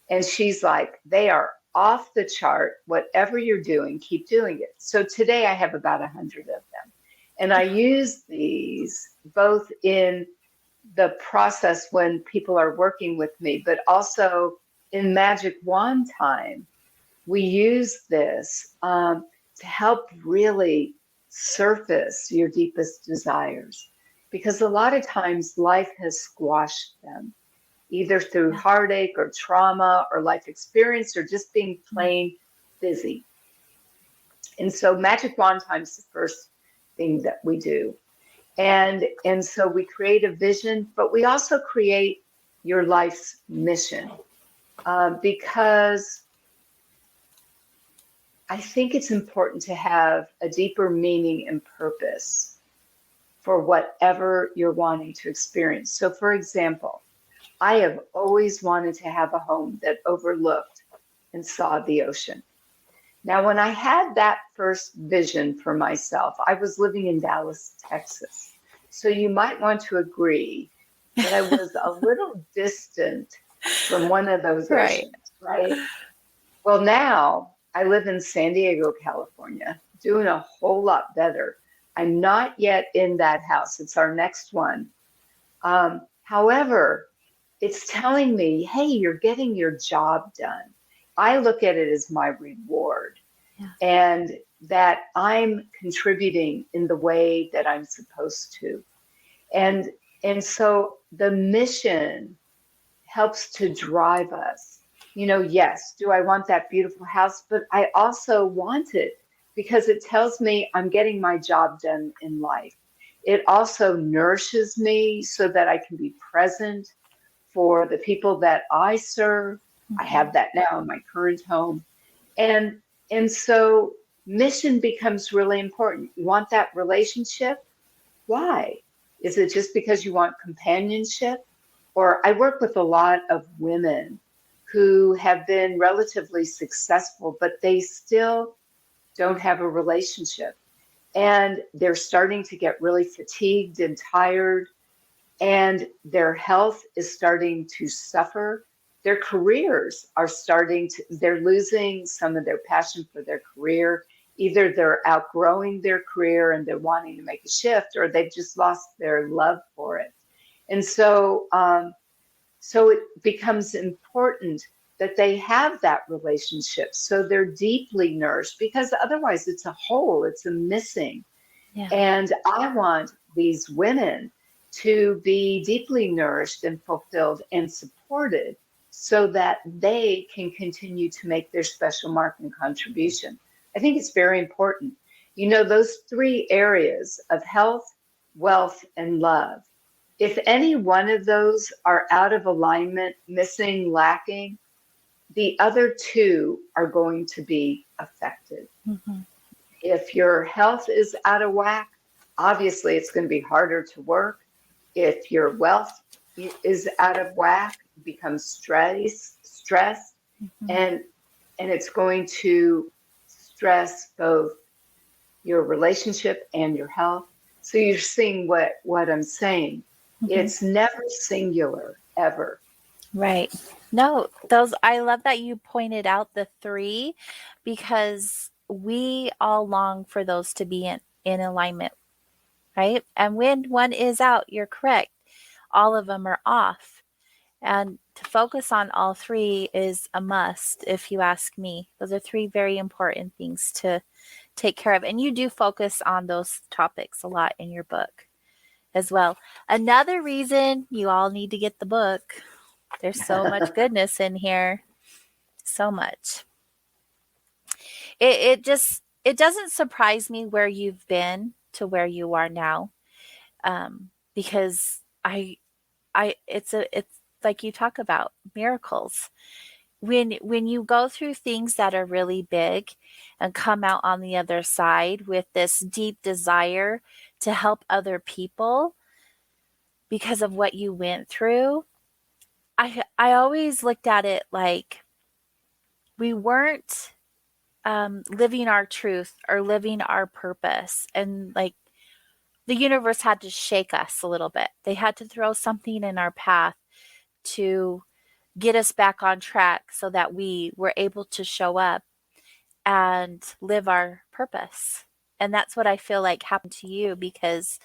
S3: And she's like, they are off the chart. Whatever you're doing, keep doing it. So today I have about 100 of them. And I use these both in the process when people are working with me, but also in Magic Wand time, we use this to help really surface your deepest desires. Because a lot of times life has squashed them, either through heartache or trauma or life experience or just being plain busy. And so Magic Wand time is the first thing that we do. And so we create a vision, but we also create your life's mission because I think it's important to have a deeper meaning and purpose for whatever you're wanting to experience. So for example, I have always wanted to have a home that overlooked and saw the ocean. Now, when I had that first vision for myself, I was living in Dallas, Texas. So you might want to agree that I was a little distant from one of those oceans, right? Well, now I live in San Diego, California, doing a whole lot better. I'm not yet in that house. It's our next one. However, it's telling me, hey, you're getting your job done. I look at it as my reward and that I'm contributing in the way that I'm supposed to. And so the mission helps to drive us. Yes, do I want that beautiful house? But I also want it because it tells me I'm getting my job done in life. It also nourishes me so that I can be present for the people that I serve. I have that now in my current home. And so mission becomes really important. You want that relationship? Why? Is it just because you want companionship? Or I work with a lot of women who have been relatively successful, but they still don't have a relationship. And they're starting to get really fatigued and tired, and their health is starting to suffer. Their careers are they're losing some of their passion for their career. Either they're outgrowing their career and they're wanting to make a shift, or they've just lost their love for it. And so it becomes important that they have that relationship so they're deeply nourished, because otherwise it's a hole, it's a missing. Yeah. And I want these women to be deeply nourished and fulfilled and supported so that they can continue to make their special mark and contribution. I think it's very important. You know, those three areas of health, wealth, and love, if any one of those are out of alignment, missing, lacking, the other two are going to be affected.
S2: Mm-hmm.
S3: If your health is out of whack, obviously it's going to be harder to work. If your wealth is out of whack, it becomes stress,
S2: Mm-hmm.
S3: and it's going to stress both your relationship and your health. So you're seeing what I'm saying.
S2: Mm-hmm.
S3: It's never singular, ever.
S2: Right. No, I love that you pointed out the three, because we all long for those to be in alignment, right? And when one is out, you're correct. All of them are off. And to focus on all three is a must, if you ask me. Those are three very important things to take care of. And you do focus on those topics a lot in your book as well. Another reason you all need to get the book. There's so much goodness in here. So much. It doesn't surprise me where you've been to where you are now. Because it's like you talk about miracles. When you go through things that are really big and come out on the other side with this deep desire to help other people because of what you went through, I always looked at it like we weren't living our truth or living our purpose, and like the universe had to shake us a little bit. They had to throw something in our path to get us back on track so that we were able to show up and live our purpose. And that's what I feel like happened to you, because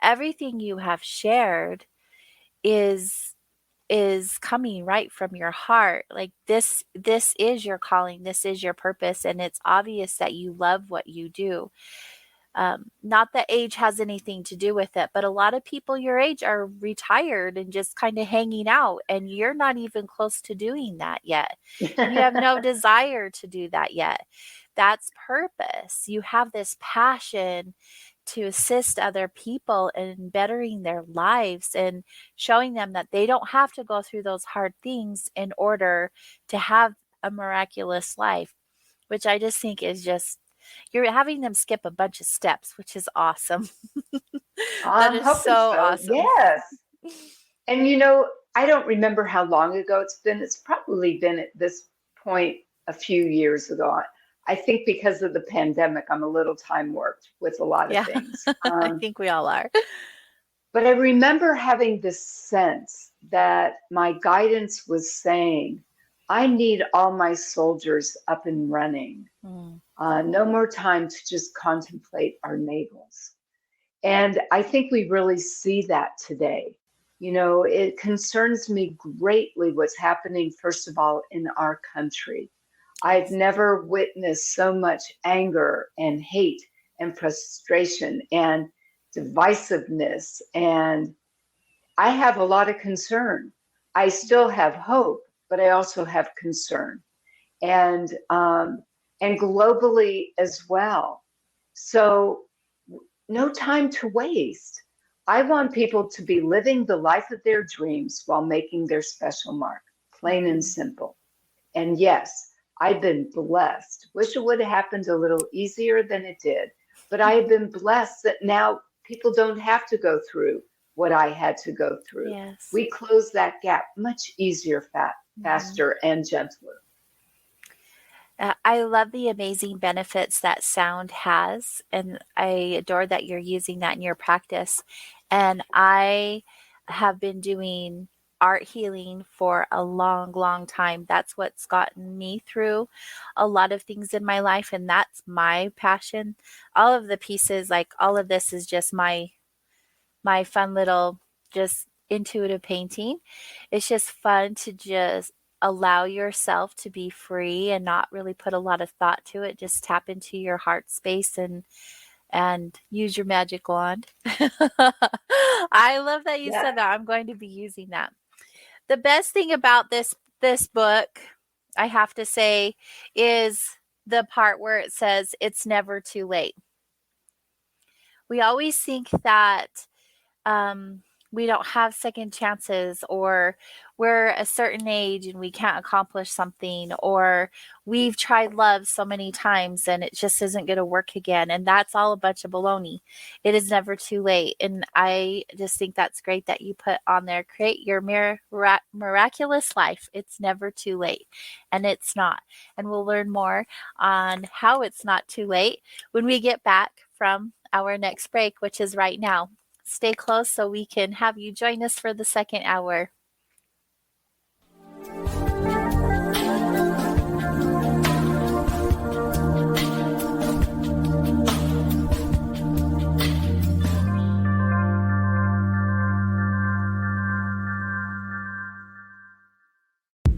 S2: everything you have shared is coming right from your heart. Like this is your calling, this is your purpose, and it's obvious that you love what you do. Not that age has anything to do with it, but a lot of people your age are retired and just kind of hanging out, and you're not even close to doing that yet. You have no desire to do that yet. That's purpose. You have this passion to assist other people in bettering their lives and showing them that they don't have to go through those hard things in order to have a miraculous life, which I just think is just, you're having them skip a bunch of steps, which is awesome. That
S3: I'm
S2: is
S3: hoping
S2: so
S3: so.
S2: awesome.
S3: Yes. And you know, I don't remember how long ago it's been. It's probably been at this point a few years ago. I think because of the pandemic, I'm a little time warped with a lot of
S2: Yeah,
S3: things.
S2: I think we all are.
S3: But I remember having this sense that my guidance was saying, I need all my soldiers up and running.
S2: Mm.
S3: No more time to just contemplate our navels. And I think we really see that today. You know, it concerns me greatly what's happening, first of all, in our country. I've never witnessed so much anger and hate and frustration and divisiveness. And I have a lot of concern. I still have hope, but I also have concern. And and globally as well. So no time to waste. I want people to be living the life of their dreams while making their special mark, plain and simple. And yes, I've been blessed. Wish it would have happened a little easier than it did, but I have been blessed that now people don't have to go through what I had to go through.
S2: Yes.
S3: We close that gap much easier, faster, and gentler.
S2: I love the amazing benefits that sound has, and I adore that you're using that in your practice. And I have been doing art healing for a long, long time. That's what's gotten me through a lot of things in my life, and that's my passion. All of the pieces, like all of this is just my fun little just intuitive painting. It's just fun to just allow yourself to be free and not really put a lot of thought to it. Just tap into your heart space and and use your magic wand. I love that you
S3: Yeah.
S2: said that. I'm going to be using that. The best thing about this book, I have to say, is the part where it says it's never too late. We always think that we don't have second chances, or we're a certain age and we can't accomplish something, or we've tried love so many times and it just isn't going to work again. And that's all a bunch of baloney. It is never too late. And I just think that's great that you put on there, create your miraculous life. It's never too late. And it's not. And we'll learn more on how it's not too late when we get back from our next break, which is right now. Stay close so we can have you join us for the second hour.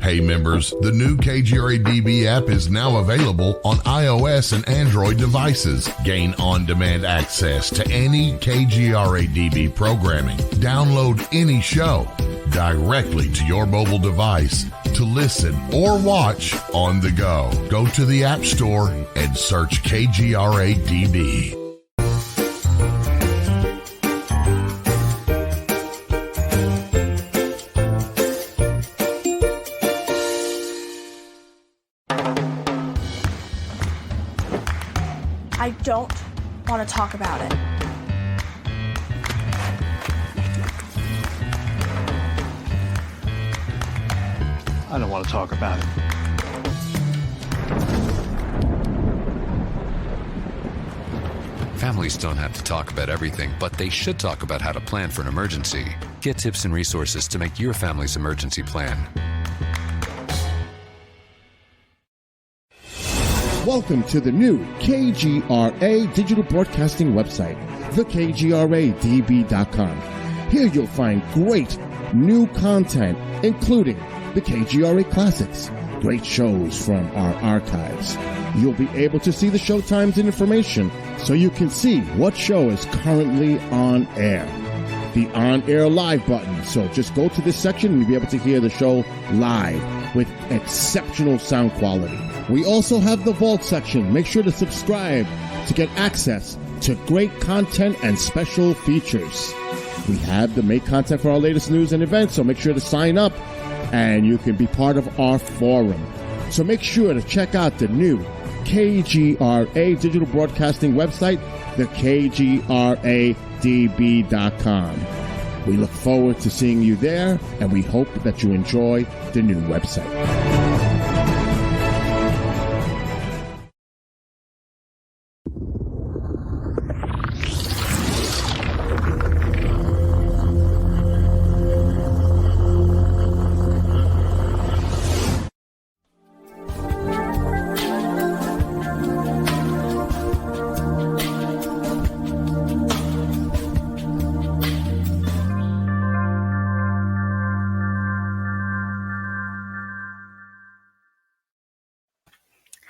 S1: Hey members, the new KGRA-DB app is now available on iOS and Android devices. Gain on-demand access to any KGRA-DB programming. Download any show directly to your mobile device to listen or watch on the go. Go to the App Store and search KGRA-DB.
S4: I don't want to talk about it.
S5: I don't want to talk about it.
S6: Families don't have to talk about everything, but they should talk about how to plan for an emergency. Get tips and resources to make your family's emergency plan.
S7: Welcome to the new KGRA digital broadcasting website, thekgradb.com. Here you'll find great new content, including the KGRA Classics, great shows from our archives. You'll be able to see the show times and information so you can see what show is currently on air. The on-air live button. So just go to this section and you'll be able to hear the show live with exceptional sound quality. We also have the Vault section. Make sure to subscribe to get access to great content and special features. We have the make content for our latest news and events, so make sure to sign up and you can be part of our forum. So make sure to check out the new KGRA digital broadcasting website, thekgradb.com. We look forward to seeing you there, and we hope that you enjoy the new website.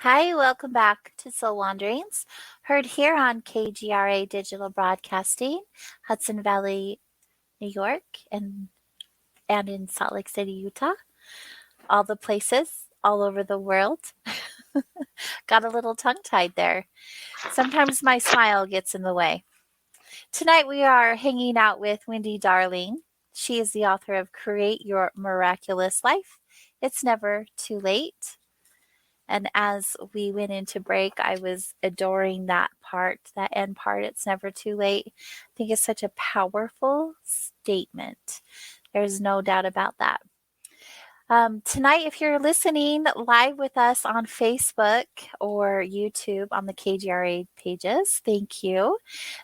S2: Hi, welcome back to Soul Wanderings, heard here on KGRA Digital Broadcasting, Hudson Valley, New York, and in Salt Lake City, Utah. All the places all over the world. Got a little tongue-tied there. Sometimes my smile gets in the way. Tonight we are hanging out with Wendy Darling. She is the author of Create Your Miraculous Life. It's Never Too Late. And as we went into break, I was adoring that part, that end part. It's never too late. I think it's such a powerful statement. There's no doubt about that. Tonight, if you're listening live with us on Facebook or YouTube on the KGRA pages, thank you.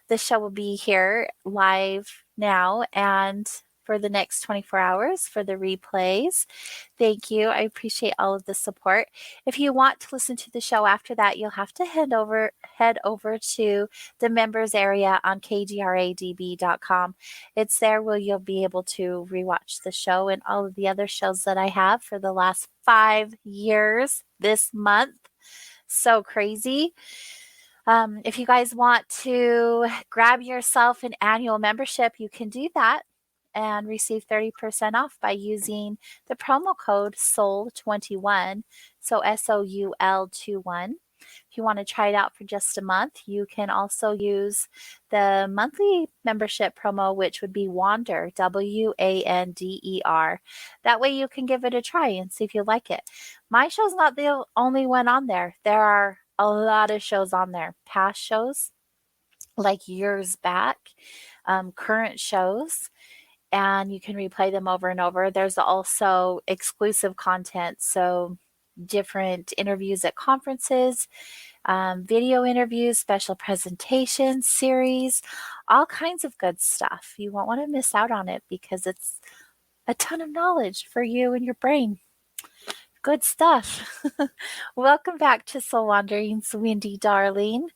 S2: The show will be here live now and for the next 24 hours for the replays. Thank you. I appreciate all of the support. If you want to listen to the show after that, you'll have to head over to the members area on kgradb.com. It's there where you'll be able to rewatch the show and all of the other shows that I have for the last 5 years this month. So crazy. If you guys want to grab yourself an annual membership, you can do that and receive 30% off by using the promo code SOUL21. So SOUL21. If you want to try it out for just a month, you can also use the monthly membership promo, which would be Wander, WANDER. That way you can give it a try and see if you like it. My show's not the only one on there. There are a lot of shows on there, past shows, like years back, current shows, and you can replay them over and over. There's also exclusive content, so different interviews at conferences, video interviews, special presentations, series, all kinds of good stuff. You won't want to miss out on it because it's a ton of knowledge for you and your brain. Good stuff. Welcome back to Soul Wanderings, Wendy, darling.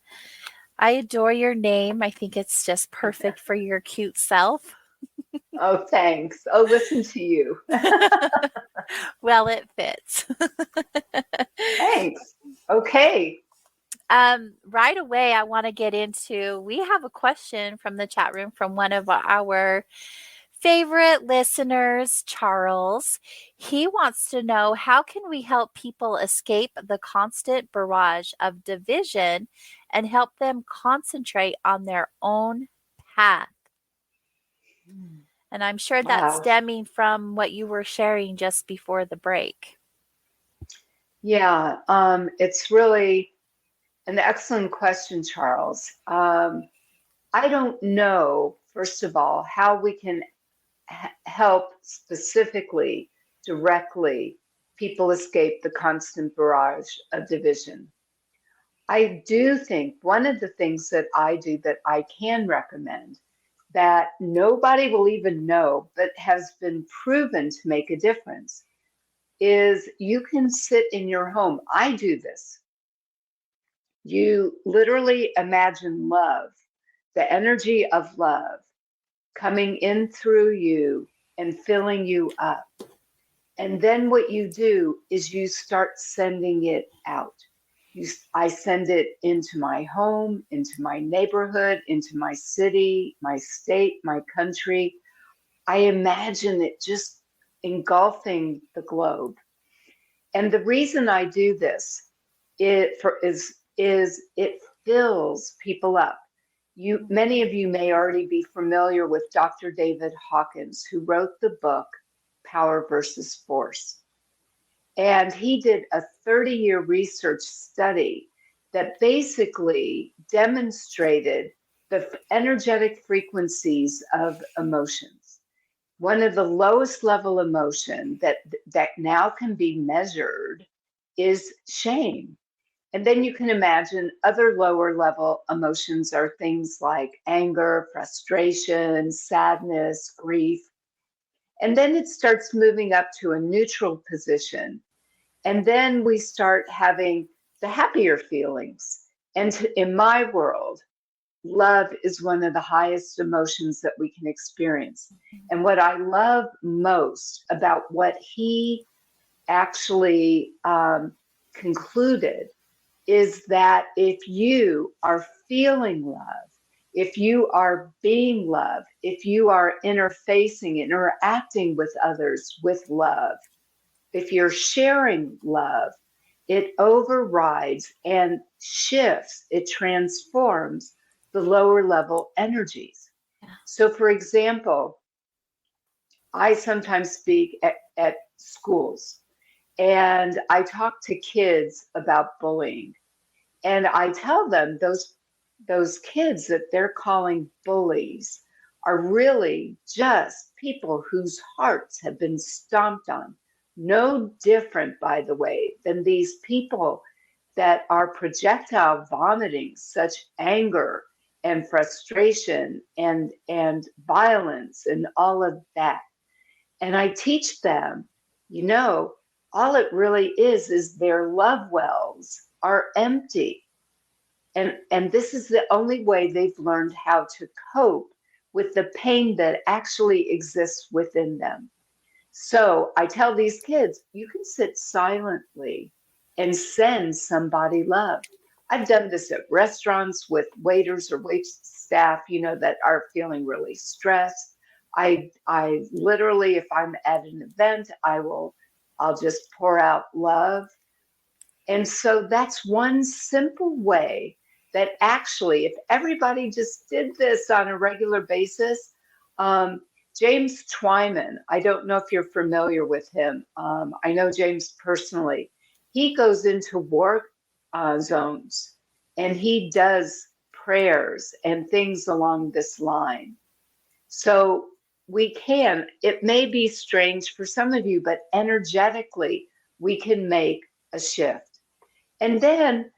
S2: I adore your name. I think it's just perfect for your cute self.
S3: Oh, thanks. Oh, listen to you.
S2: Well, it fits.
S3: Thanks. Okay.
S2: Right away, I want to get into, we have a question from the chat room from one of our favorite listeners, Charles. He wants to know, how can we help people escape the constant barrage of division and help them concentrate on their own path? And I'm sure that's
S3: Wow.
S2: stemming from what you were sharing just before the break.
S3: Yeah, it's really an excellent question, Charles. I don't know, first of all, how we can help specifically, directly, people escape the constant barrage of division. I do think one of the things that I do that I can recommend that nobody will even know, but has been proven to make a difference, is you can sit in your home. I do this. You literally imagine love, the energy of love coming in through you and filling you up. And then what you do is you start sending it out. I send it into my home, into my neighborhood, into my city, my state, my country. I imagine it just engulfing the globe. And the reason I do this is it fills people up. Many of you may already be familiar with Dr. David Hawkins, who wrote the book Power versus Force. And he did a 30-year research study that basically demonstrated the energetic frequencies of emotions. One of the lowest level emotion that now can be measured is shame. And then you can imagine other lower level emotions are things like anger, frustration, sadness, grief. And then it starts moving up to a neutral position. And then we start having the happier feelings. And in my world, love is one of the highest emotions that we can experience. And what I love most about what he actually concluded is that if you are feeling love, if you are being love, if you are interacting with others with love, if you're sharing love, it overrides and shifts, it transforms the lower level energies. So, for example, I sometimes speak at schools and I talk to kids about bullying. And I tell them those kids that they're calling bullies are really just people whose hearts have been stomped on. No different, by the way, than these people that are projectile vomiting such anger and frustration and violence and all of that. And I teach them, all it really is their love wells are empty. And this is the only way they've learned how to cope with the pain that actually exists within them. So I tell these kids, you can sit silently and send somebody love. I've done this at restaurants with waiters or wait staff, that are feeling really stressed. I literally, if I'm at an event, I'll just pour out love. And so that's one simple way that actually, if everybody just did this on a regular basis, um, James Twyman, I don't know if you're familiar with him. I know James personally. He goes into war zones and he does prayers and things along this line. So it may be strange for some of you, but energetically, we can make a shift. And then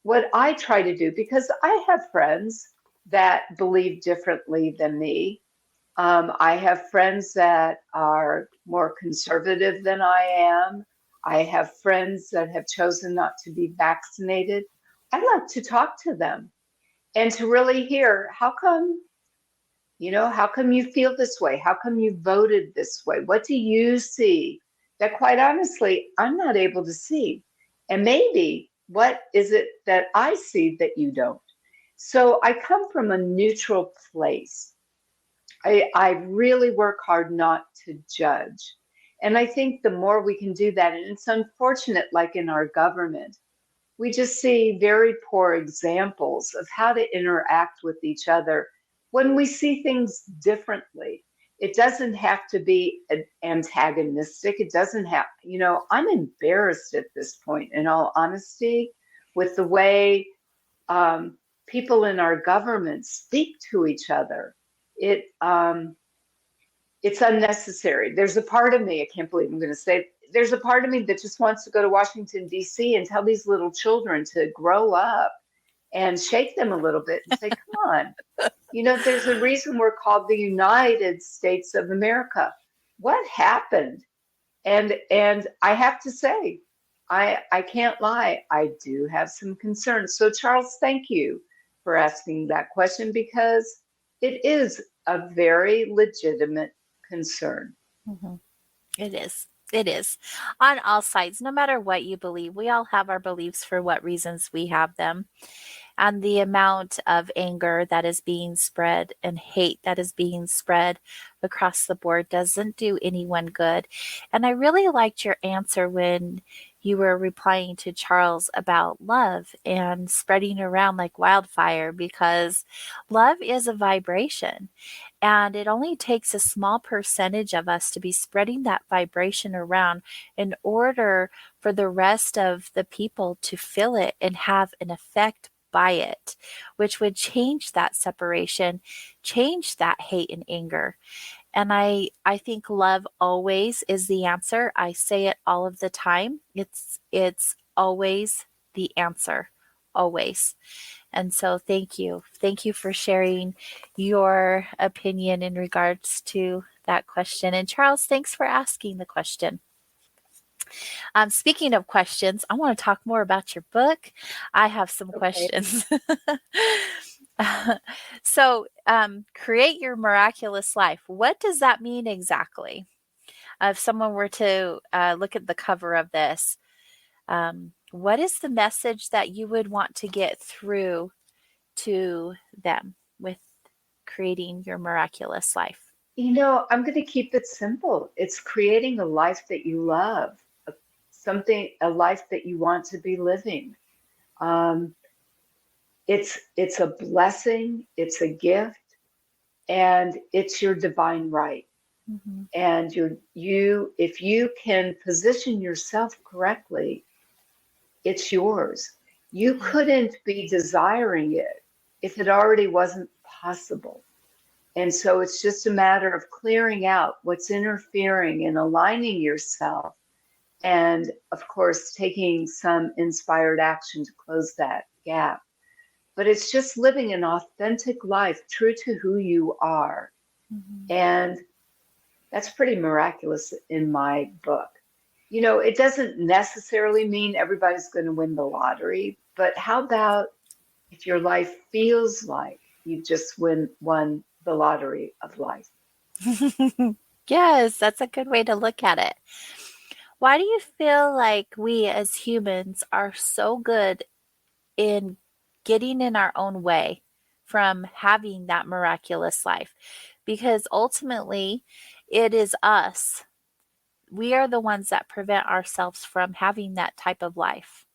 S3: what I try to do, because I have friends that believe differently than me. I have friends that are more conservative than I am. I have friends that have chosen not to be vaccinated. I like to talk to them and to really hear how come you feel this way? How come you voted this way? What do you see that, quite honestly, I'm not able to see? And maybe what is it that I see that you don't? So I come from a neutral place. I really work hard not to judge. And I think the more we can do that, and it's unfortunate, like in our government, we just see very poor examples of how to interact with each other when we see things differently. It doesn't have to be antagonistic. It doesn't have, I'm embarrassed at this point, in all honesty, with the way people in our government speak to each other. It's unnecessary. There's a part of me, I can't believe I'm going to say, there's a part of me that just wants to go to Washington, D.C. and tell these little children to grow up and shake them a little bit and say, come on, there's a reason we're called the United States of America. What happened? And I have to say, I can't lie, I do have some concerns. So Charles, thank you for asking that question, because it is a very legitimate concern.
S2: Mm-hmm. It is. It is. On all sides, no matter what you believe, we all have our beliefs for what reasons we have them. And the amount of anger that is being spread and hate that is being spread across the board doesn't do anyone good. And I really liked your answer when you were replying to Charles about love and spreading around like wildfire, because love is a vibration. And it only takes a small percentage of us to be spreading that vibration around in order for the rest of the people to feel it and have an effect by it, which would change that separation, change that hate and anger. And I think love always is the answer. I say it all of the time. It's always the answer, always. And so thank you. Thank you for sharing your opinion in regards to that question. And Charles, thanks for asking the question. Speaking of questions, I want to talk more about your book. I have some questions. So, create your miraculous life. What does that mean exactly? If someone were to look at the cover of this, what is the message that you would want to get through to them with creating your miraculous life?
S3: I'm going to keep it simple. It's creating a life that you love, a life that you want to be living. It's a blessing, it's a gift, and it's your divine right. Mm-hmm. And if you can position yourself correctly, it's yours. You couldn't be desiring it if it already wasn't possible. And so it's just a matter of clearing out what's interfering and aligning yourself. And of course, taking some inspired action to close that gap. But it's just living an authentic life, true to who you are. Mm-hmm. And that's pretty miraculous in my book. It doesn't necessarily mean everybody's going to win the lottery, but how about if your life feels like you just won the lottery of life?
S2: Yes, that's a good way to look at it. Why do you feel like we as humans are so good in getting in our own way from having that miraculous life, because ultimately it is us. We are the ones that prevent ourselves from having that type of life.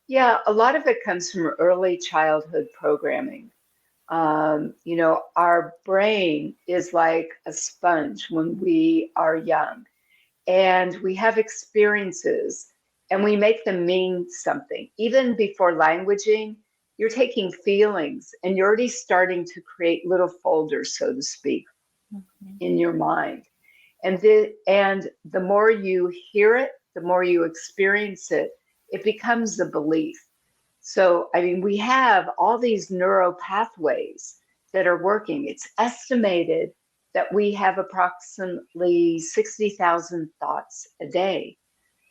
S3: Yeah, a lot of it comes from early childhood programming. Our brain is like a sponge when we are young, and we have experiences and we make them mean something. Even before languaging, you're taking feelings and you're already starting to create little folders, so to speak, in your mind. And the more you hear it, the more you experience it, it becomes a belief. So, I mean, we have all these neural pathways that are working. It's estimated that we have approximately 60,000 thoughts a day.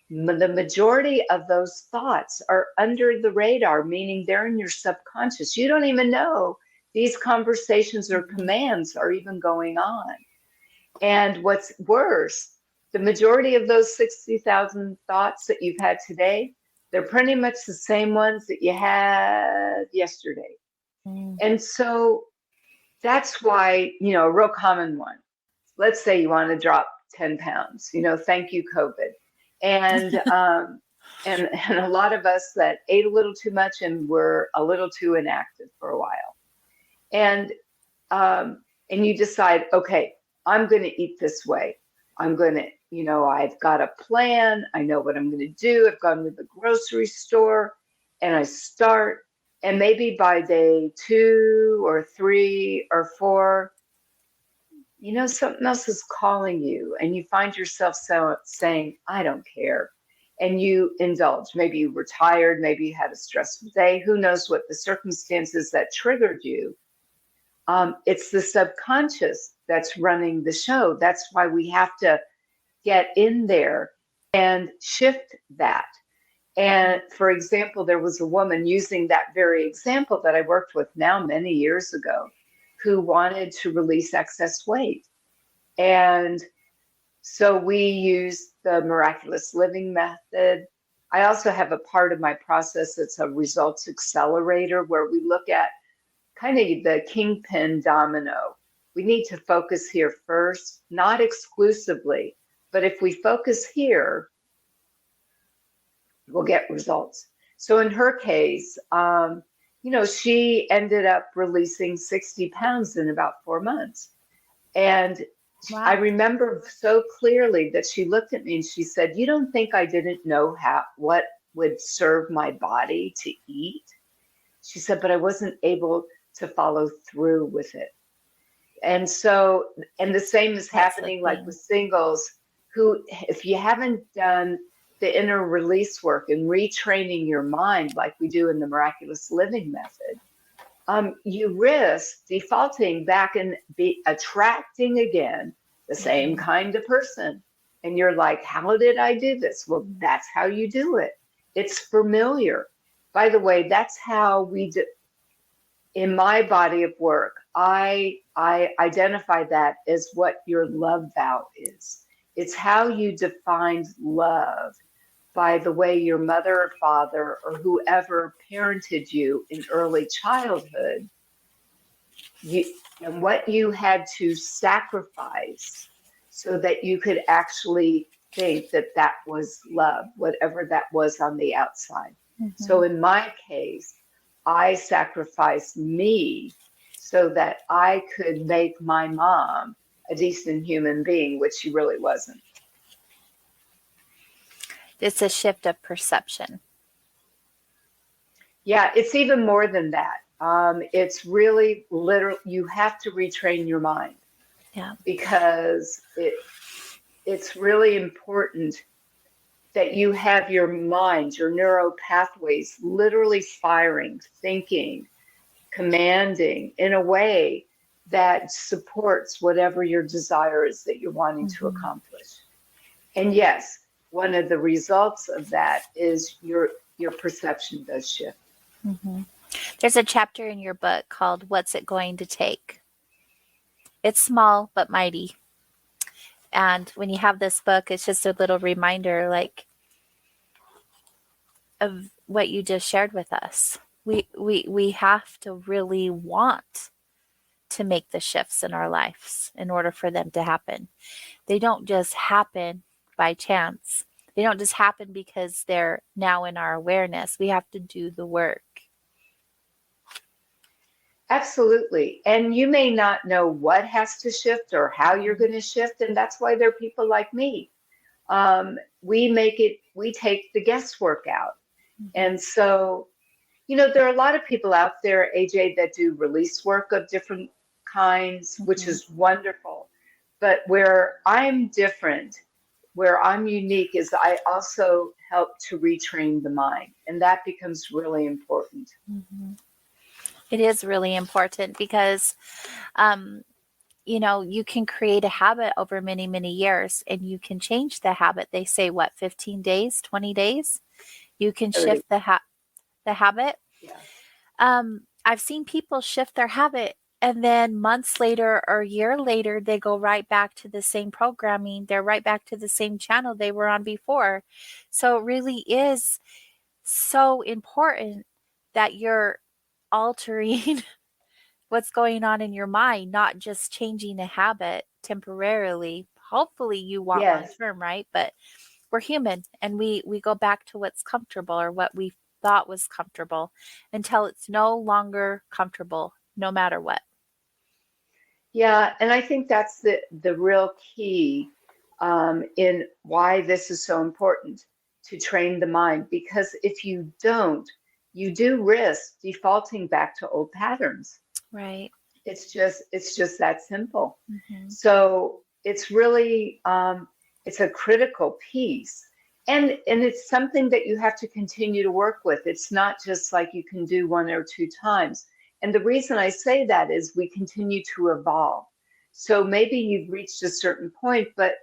S3: The majority of those thoughts are under the radar, meaning they're in your subconscious. You don't even know these conversations or commands are even going on. And what's worse, the majority of those 60,000 thoughts that you've had today, they're pretty much the same ones that you had yesterday. And so that's why, a real common one. Let's say you want to drop 10 pounds, thank you, COVID. And and a lot of us that ate a little too much and were a little too inactive for a while. And and you decide, okay, I'm going to eat this way. I'm going to, I've got a plan. I know what I'm going to do. I've gone to the grocery store and I start. And maybe by day 2 or 3 or 4, something else is calling you and you find yourself saying, I don't care. And you indulge. Maybe you were tired. Maybe you had a stressful day. Who knows what the circumstances that triggered you. It's the subconscious that's running the show. That's why we have to get in there and shift that. And for example, there was a woman using that very example that I worked with now many years ago who wanted to release excess weight. And so we used the miraculous living method. I also have a part of my process that's a results accelerator where we look at kind of the kingpin domino. We need to focus here first, not exclusively, but if we focus here, we'll get results. So in her case, she ended up releasing 60 pounds in about 4 months. And wow. I remember so clearly that she looked at me and she said, you don't think I didn't know what would serve my body to eat? She said, but I wasn't able to follow through with it. And so, and the same is happening like with singles who, if you haven't done the inner release work and retraining your mind like we do in the miraculous living method, you risk defaulting back and be attracting again the same kind of person. And you're like, how did I do this? Well, that's how you do it. It's familiar. By the way, that's how we do. In my body of work, I identify that as what your love vow is. It's how you defined love by the way your mother or father or whoever parented you in early childhood, and what you had to sacrifice so that you could actually think that that was love, whatever that was on the outside. Mm-hmm. So in my case, I sacrificed me so that I could make my mom a decent human being, which she really wasn't.
S2: It's a shift of perception.
S3: Yeah, it's even more than that. It's really literal. You have to retrain your mind.
S2: Yeah.
S3: Because it's really important that you have your mind, your neural pathways literally firing, thinking, commanding in a way that supports whatever your desire is that you're wanting to accomplish. And yes, one of the results of that is your perception does shift.
S2: Mm-hmm. There's a chapter in your book called What's It Going to Take? It's small but mighty. And when you have this book, it's just a little reminder, like, of what you just shared with us. We have to really want to make the shifts in our lives in order for them to happen. They don't just happen by chance. They don't just happen because they're now in our awareness. We have to do the work.
S3: Absolutely. And you may not know what has to shift or how you're going to shift. And that's why there are people like me. We take the guesswork out. And so, there are a lot of people out there, AJ, that do release work of different kinds, which is wonderful. But where I'm different, where I'm unique, is I also help to retrain the mind. And that becomes really important.
S2: It is really important because, you can create a habit over many, many years and you can change the habit. They say, 15 days, 20 days? You can
S3: 30.
S2: shift the habit.
S3: Yeah.
S2: I've seen people shift their habit and then months later or a year later, they go right back to the same programming. They're right back to the same channel they were on before. So it really is so important that you're altering what's going on in your mind, not just changing a habit temporarily. Hopefully you want long
S3: Yes.
S2: term, right? But we're human and we go back to what's comfortable or what we thought was comfortable until it's no longer comfortable, no matter what.
S3: Yeah, and I think that's the real key in why this is so important to train the mind. Because if you don't, you do risk defaulting back to old patterns.
S2: Right.
S3: It's just that simple.
S2: Mm-hmm.
S3: So it's really it's a critical piece. And it's something that you have to continue to work with. It's not just like you can do one or two times. And the reason I say that is we continue to evolve. So maybe you've reached a certain point, but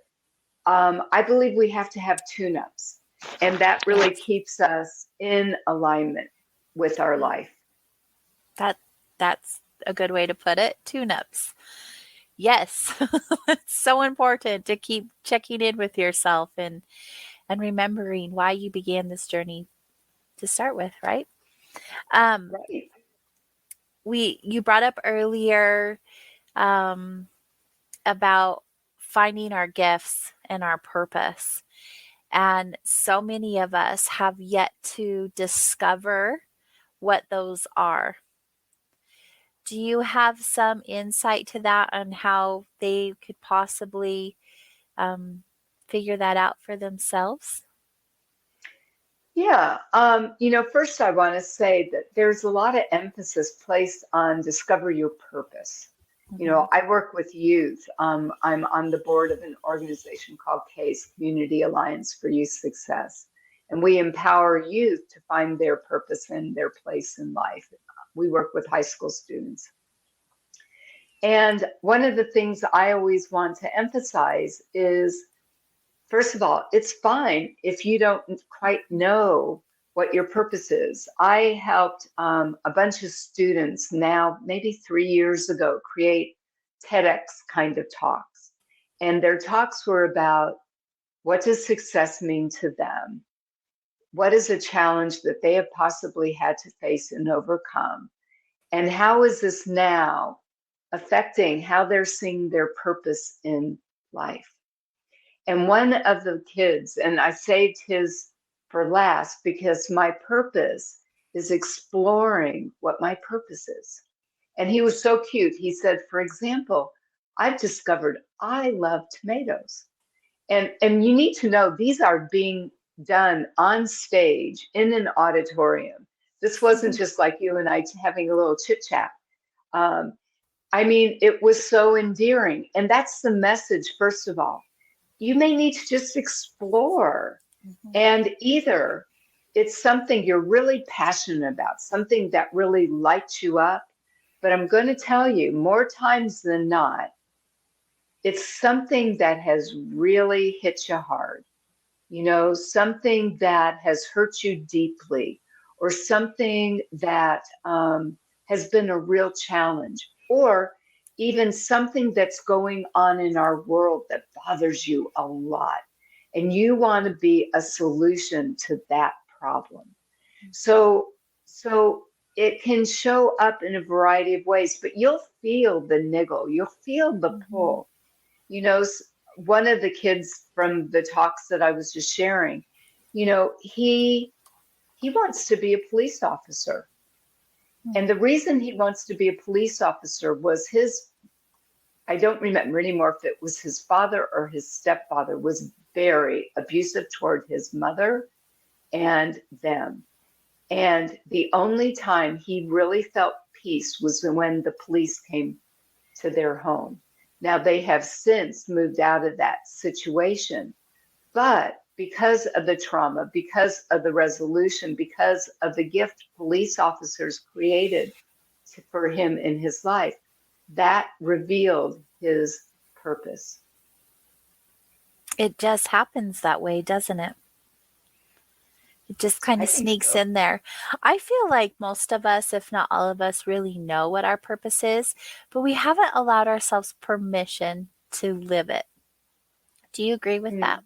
S3: I believe we have to have tune-ups. And that really keeps us in alignment with our life.
S2: That's a good way to put it. Tune-ups. Yes. It's so important to keep checking in with yourself and remembering why you began this journey to start with, right?
S3: Right.
S2: You brought up earlier about finding our gifts and our purpose. And so many of us have yet to discover what those are. Do you have some insight to that on how they could possibly figure that out for themselves?
S3: Yeah. First I want to say that there's a lot of emphasis placed on discover your purpose. I work with youth. I'm on the board of an organization called CASE, Community Alliance for Youth Success. And we empower youth to find their purpose and their place in life. We work with high school students. And one of the things I always want to emphasize is, first of all, it's fine if you don't quite know what your purpose is. I helped a bunch of students now, maybe 3 years ago, create TEDx kind of talks. And their talks were about what does success mean to them? What is a challenge that they have possibly had to face and overcome? And how is this now affecting how they're seeing their purpose in life? And one of the kids, and I saved his for last because my purpose is exploring what my purpose is. And he was so cute. He said, for example, I've discovered I love tomatoes. And you need to know these are being done on stage in an auditorium. This wasn't just like you and I having a little chit chat. It was so endearing. And that's the message, first of all. You may need to just explore. And either it's something you're really passionate about, something that really lights you up. But I'm going to tell you, more times than not, it's something that has really hit you hard. Something that has hurt you deeply, or something that has been a real challenge, or even something that's going on in our world that bothers you a lot. And you want to be a solution to that problem. So it can show up in a variety of ways, but you'll feel the niggle, you'll feel the
S2: Mm-hmm.
S3: pull. One of the kids from the talks that I was just sharing, he wants to be a police officer. And the reason he wants to be a police officer was I don't remember anymore if it was his father or his stepfather was very abusive toward his mother and them. And the only time he really felt peace was when the police came to their home. Now they have since moved out of that situation, but because of the trauma, because of the resolution, because of the gift police officers created for him in his life, that revealed his purpose.
S2: It just happens that way, doesn't it? It just kind
S3: I
S2: of
S3: think
S2: sneaks
S3: so.
S2: in there. I feel like most of us, if not all of us, really know what our purpose is, but we haven't allowed ourselves permission to live it. Do you agree with
S3: Hmm.
S2: that?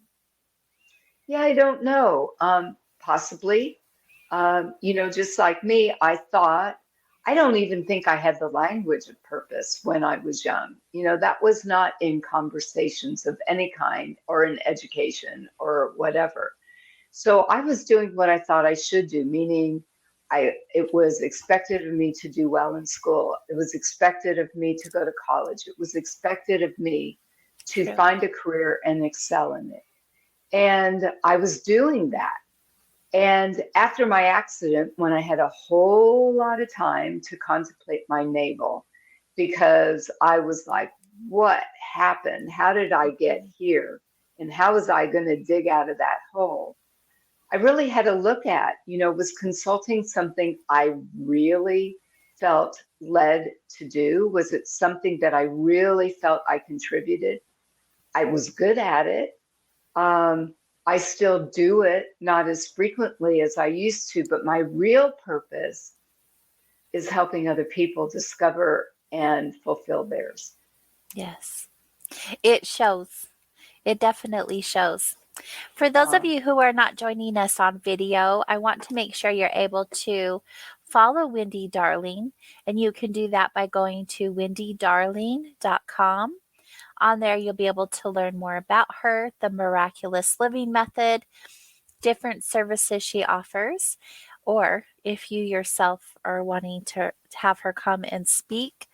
S3: Yeah, I don't know. Possibly. Just like me, I don't even think I had the language of purpose when I was young. That was not in conversations of any kind or in education or whatever. So I was doing what I thought I should do, meaning it was expected of me to do well in school. It was expected of me to go to college. It was expected of me to
S2: True.
S3: find a career and excel in it. And I was doing that. And after my accident, when I had a whole lot of time to contemplate my navel, because I was like, what happened? How did I get here? And how was I going to dig out of that hole? I really had to look at, was consulting something I really felt led to do? Was it something that I really felt I contributed? I was good at it. Um, I still do it, not as frequently as I used to, but my real purpose is helping other people discover and fulfill theirs.
S2: Yes. It shows. It definitely shows. For those of
S3: Uh,
S2: you who are not joining us on video, I want to make sure you're able to follow Wendy Darling, and you can do that by going to wendydarling.com. On there, you'll be able to learn more about her, the miraculous living method, different services she offers, or if you yourself are wanting to have her come and speak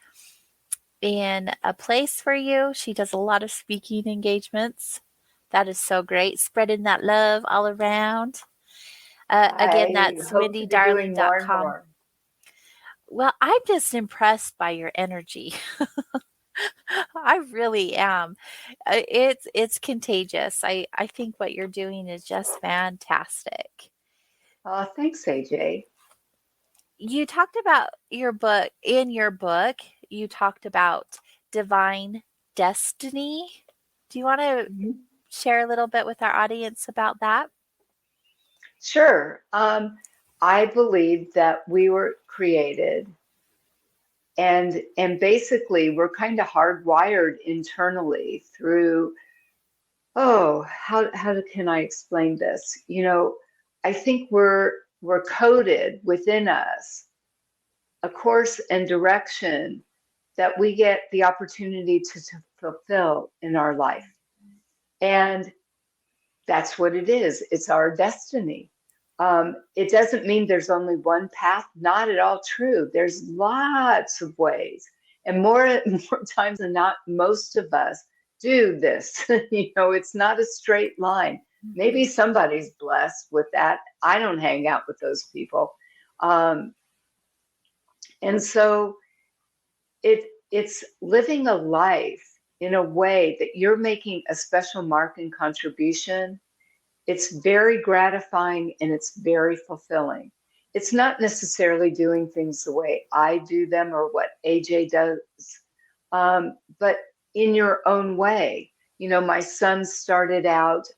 S2: in a place for you, she does a lot of speaking engagements. That is so great, spreading that love all around. Again,
S3: I
S2: that's
S3: hope to be doing more and
S2: wendydarling.com.
S3: more.
S2: Well, I'm just impressed by your energy. I really am. It's contagious. I think what you're doing is just fantastic.
S3: Thanks, AJ.
S2: You talked about your book. In your book, you talked about divine destiny. Do you want to
S3: Mhm.
S2: share a little bit with our audience about that?
S3: Sure. I believe that we were created and basically we're kind of hardwired internally through, how can I explain this? I think we're coded within us a course and direction that we get the opportunity to fulfill in our life. And that's what it is. It's our destiny. It doesn't mean there's only one path. Not at all true. There's lots of ways, and more times than not, most of us do this. It's not a straight line. Maybe somebody's blessed with that. I don't hang out with those people, and so it's living a life in a way that you're making a special mark and contribution. It's very gratifying and it's very fulfilling. It's not necessarily doing things the way I do them or what AJ does, but in your own way. My son started out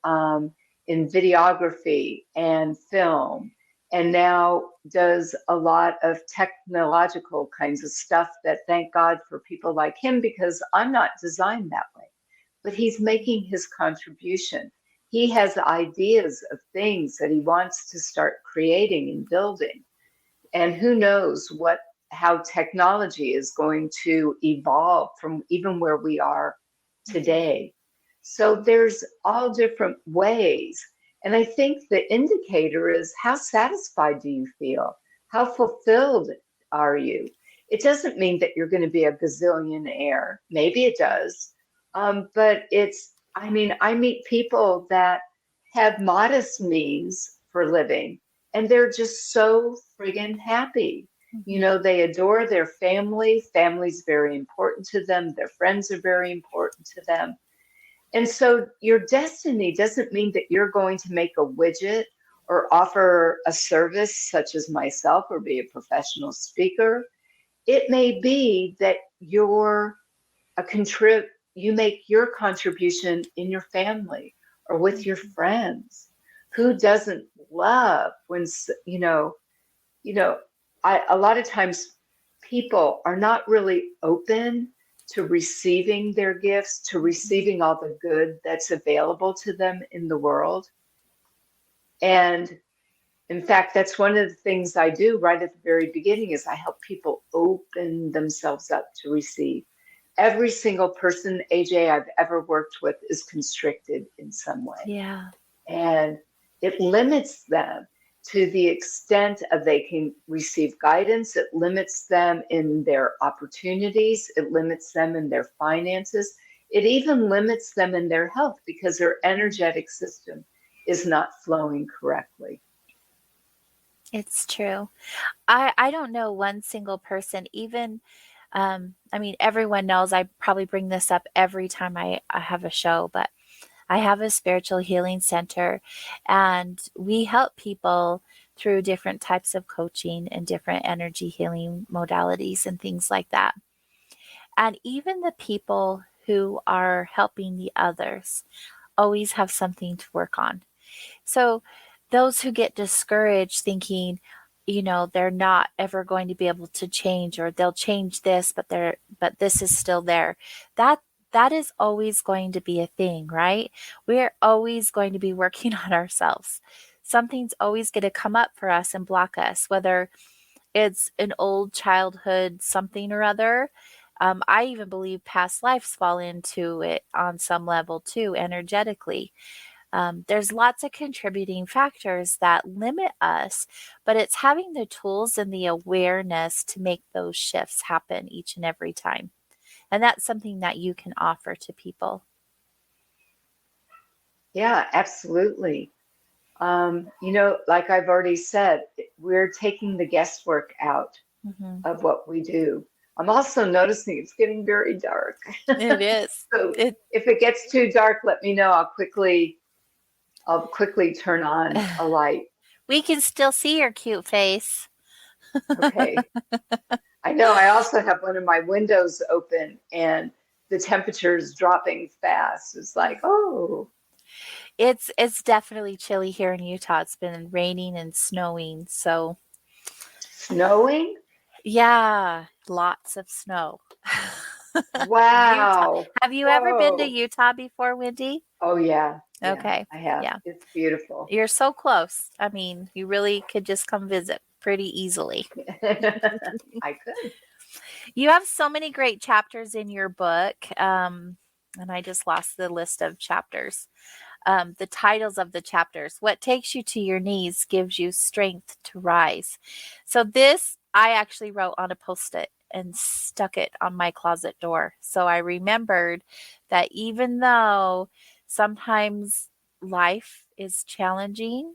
S3: in videography and film, and now does a lot of technological kinds of stuff that, thank God for people like him, because I'm not designed that way. But he's making his contribution. he has ideas of things that he wants to start creating and building. And who knows how technology is going to evolve from even where we are today. So there's all different ways. And I think the indicator is, how satisfied do you feel? How fulfilled are you? It doesn't mean that you're going to be a gazillionaire. Maybe it does. But I meet people that have modest means for living, and they're just so friggin' happy. You know, they adore their family. Family's very important to them. Their friends are very important to them. And so your destiny doesn't mean that you're going to make a widget or offer a service such as myself or be a professional speaker. It may be that you make your contribution in your family or with your friends. Who doesn't love when, you know, a lot of times people are not really open to receiving their gifts, to receiving all the good that's available to them in the world. And in fact, that's one of the things I do right at the very beginning is I help people open themselves up to receive. Every single person, AJ, I've ever worked with is constricted in some way.
S2: Yeah.
S3: And it limits them to the extent of they can receive guidance. It limits them in their opportunities. It limits them in their finances. It even limits them in their health because their energetic system is not flowing correctly.
S2: It's true. I don't know one single person, even, everyone knows I probably bring this up every time I have a show, but I have a spiritual healing center, and we help people through different types of coaching and different energy healing modalities and things like that. And even the people who are helping the others always have something to work on. So those who get discouraged thinking, they're not ever going to be able to change, or they'll change this, but this is still there. That is always going to be a thing, right? We're always going to be working on ourselves. Something's always going to come up for us and block us, whether it's an old childhood something or other. I even believe past lives fall into it on some level too, energetically. There's lots of contributing factors that limit us, but it's having the tools and the awareness to make those shifts happen each and every time. And that's something that you can offer to people.
S3: Yeah, absolutely. Like I've already said, we're taking the guesswork out of what we do. I'm also noticing it's getting very dark.
S2: It is.
S3: So if it gets too dark, let me know. I'll quickly turn on a light.
S2: We can still see your cute face.
S3: Okay. I know. I also have one of my windows open and the temperature is dropping fast. It's like, oh.
S2: It's definitely chilly here in Utah. It's been raining and snowing. So
S3: snowing?
S2: Yeah, lots of snow.
S3: Wow.
S2: Utah. Have you ever been to Utah before, Wendy?
S3: Oh, yeah.
S2: Okay.
S3: I have.
S2: Yeah.
S3: It's beautiful.
S2: You're so close. I mean, you really could just come visit pretty easily.
S3: I could.
S2: You have so many great chapters in your book. And I just lost the list of chapters. The titles of the chapters. What takes you to your knees gives you strength to rise. So this I actually wrote on a Post-it and stuck it on my closet door. So I remembered that even though sometimes life is challenging,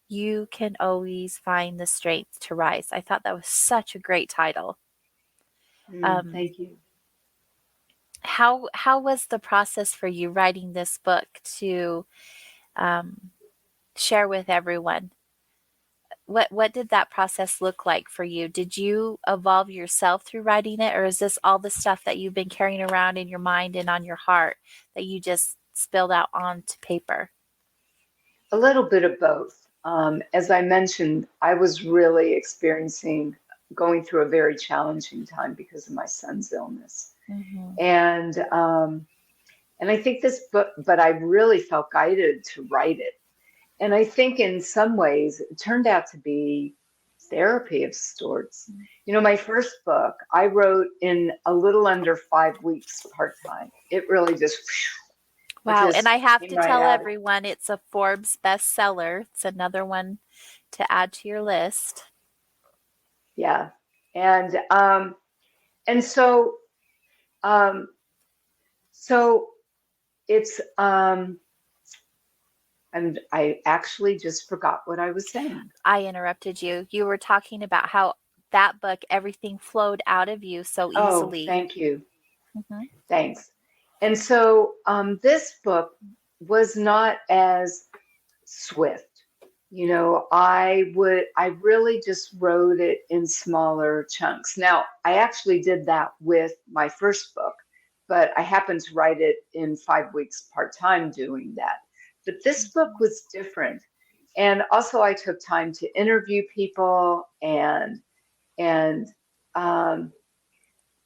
S2: you can always find the strength to rise. I thought that was such a great title.
S3: Thank you.
S2: How was the process for you writing this book to share with everyone? What did that process look like for you? Did you evolve yourself through writing it, or is this all the stuff that you've been carrying around in your mind and on your heart that you just spilled out onto paper?
S3: A little bit of both. As I mentioned, I was really going through a very challenging time because of my son's illness.
S2: Mm-hmm.
S3: And And I think this book, but I really felt guided to write it. And I think in some ways it turned out to be therapy of sorts. You know, my first book I wrote in a little under 5 weeks part-time. It really just, it
S2: Wow. And
S3: just
S2: I have
S3: came
S2: to
S3: right
S2: tell
S3: out of it.
S2: everyone it's a Forbes bestseller. It's another one to add to your list.
S3: Yeah. And um, so it's and I actually just forgot what I was saying.
S2: I interrupted you. You were talking about how that book, everything flowed out of you so
S3: Oh,
S2: easily.
S3: thank you.
S2: Hmm.
S3: Thanks. And so this book was not as swift. You know, I really just wrote it in smaller chunks. Now, I actually did that with my first book, but I happened to write it in 5 weeks part-time doing that. But this book was different. And also I took time to interview people and um,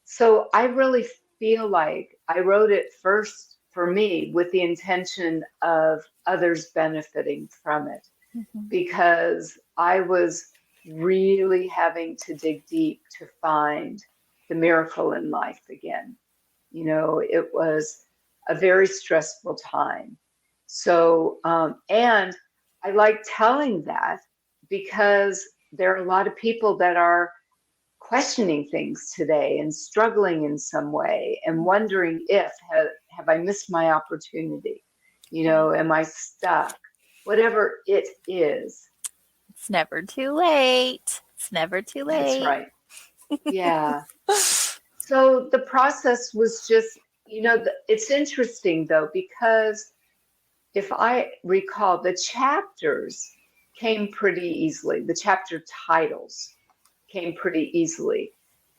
S3: so I really feel like I wrote it first for me with the intention of others benefiting from it
S2: Hmm.
S3: because I was really having to dig deep to find the miracle in life again. You know, it was a very stressful time. So, and I like telling that because there are a lot of people that are questioning things today and struggling in some way and wondering if have I missed my opportunity? You know, am I stuck? Whatever it is.
S2: It's never too late. It's never too
S3: That's
S2: late.
S3: right. Yeah. So the process was just, you know, it's interesting though, because if I recall, the chapters came pretty easily. The chapter titles came pretty easily.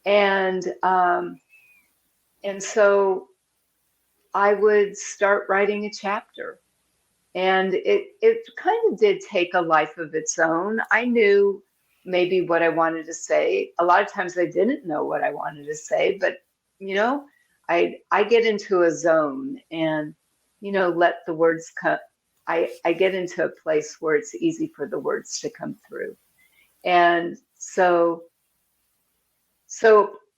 S3: And so I would start writing a chapter. And it kind of did take a life of its own. I knew maybe what I wanted to say. A lot of times I didn't know what I wanted to say, but you know, I get into a zone and let the words come. I get into a place where it's easy for the words to come through. And so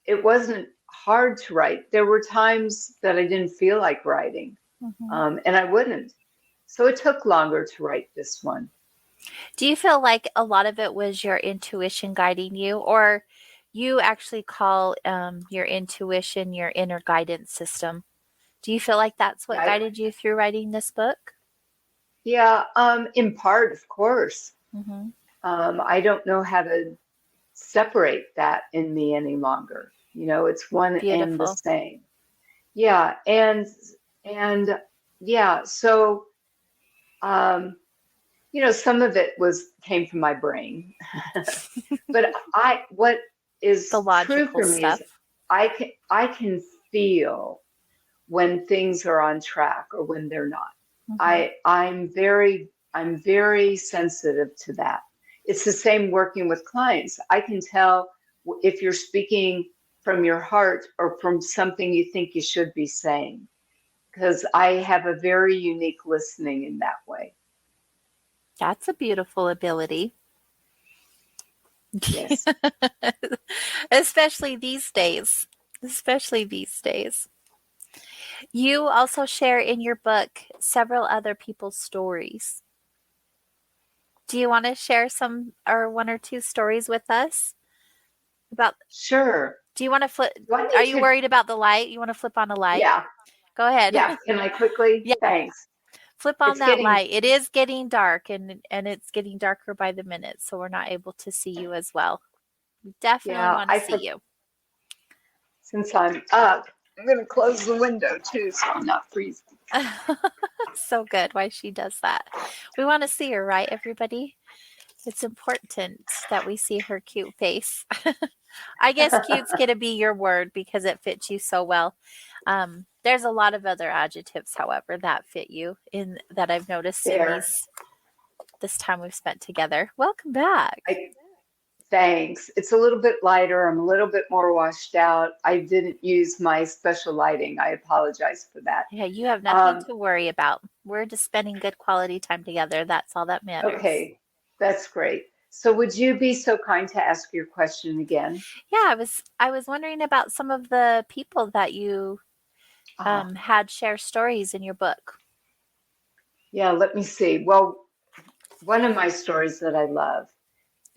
S3: it wasn't hard to write. There were times that I didn't feel like writing,
S2: Hmm.
S3: and I wouldn't. So it took longer to write this one.
S2: Do you feel like a lot of it was your intuition guiding you, or you actually call your intuition your inner guidance system? Do you feel like that's what
S3: Yeah,
S2: guided you through writing this book?
S3: yeah. In part, of course.
S2: Hmm.
S3: I don't know how to separate that in me any longer. You know, it's one and the
S2: Beautiful.
S3: same. Yeah, and yeah. So, um, some of it came from my brain, but what
S2: The
S3: is true
S2: logical
S3: for me is
S2: stuff.
S3: I can feel when things are on track or when they're not.
S2: Hmm.
S3: I'm very sensitive to that. It's the same working with clients. I can tell if you're speaking from your heart or from something you think you should be saying, because I have a very unique listening in that way.
S2: That's a beautiful ability.
S3: Yes.
S2: Especially these days. Especially these days. You also share in your book several other people's stories. Do you want to share some or one or two stories with us about?
S3: Sure.
S2: Do you want to flip?
S3: Do I
S2: Are
S3: need
S2: you
S3: to?
S2: worried about the light? You want to flip on a light?
S3: Yeah.
S2: Go ahead.
S3: Yeah. Can I quickly?
S2: Yeah,
S3: Thanks.
S2: flip on
S3: It's
S2: that
S3: getting,
S2: light. It is getting dark and it's getting darker by the minute, so we're not able to see you as well. We definitely
S3: yeah,
S2: want to see you.
S3: since I'm up, I'm going to close the window too so I'm not freezing.
S2: So good why she does that. We want to see her, right, everybody? It's important that we see her cute face. I guess cute's going to be your word because it fits you so well. There's a lot of other adjectives, however, that fit you in that I've noticed in
S3: There.
S2: this time we've spent together. Welcome back.
S3: I, Thanks. It's a little bit lighter. I'm a little bit more washed out. I didn't use my special lighting. I apologize for that.
S2: Yeah, you have nothing to worry about. We're just spending good quality time together. That's all that matters.
S3: Okay, that's great. So would you be so kind to ask your question again?
S2: Yeah, I was wondering about some of the people that you had share stories in your book.
S3: Yeah, let me see. Well, one of my stories that I love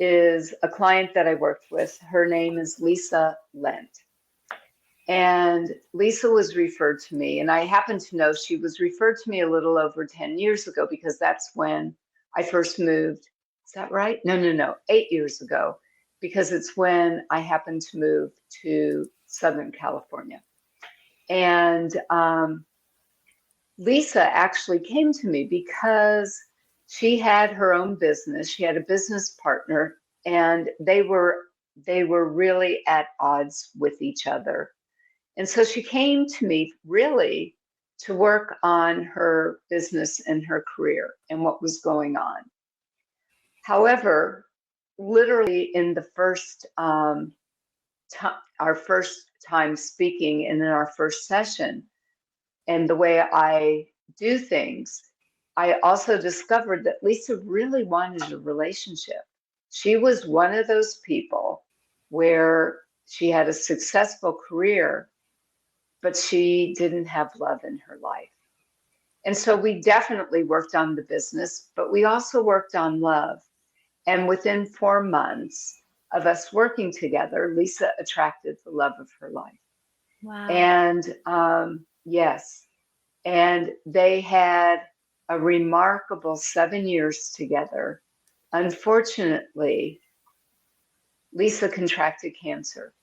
S3: is a client that I worked with. Her name is Lisa Lent. And Lisa was referred to me, and I happen to know she was referred to me a little over 10 years ago because that's when I first moved. Is that right? No, 8 years ago, because it's when I happened to move to Southern California. And Lisa actually came to me because she had her own business. She had a business partner, and they were really at odds with each other. And so she came to me really to work on her business and her career and what was going on. However, literally in the first our first time speaking and in our first session, and the way I do things, I also discovered that Lisa really wanted a relationship. She was one of those people where she had a successful career, but she didn't have love in her life. And so we definitely worked on the business, but we also worked on love. And within 4 months of us working together, Lisa attracted the love of her life.
S2: Wow.
S3: And yes, and they had a remarkable 7 years together. Unfortunately, Lisa contracted cancer.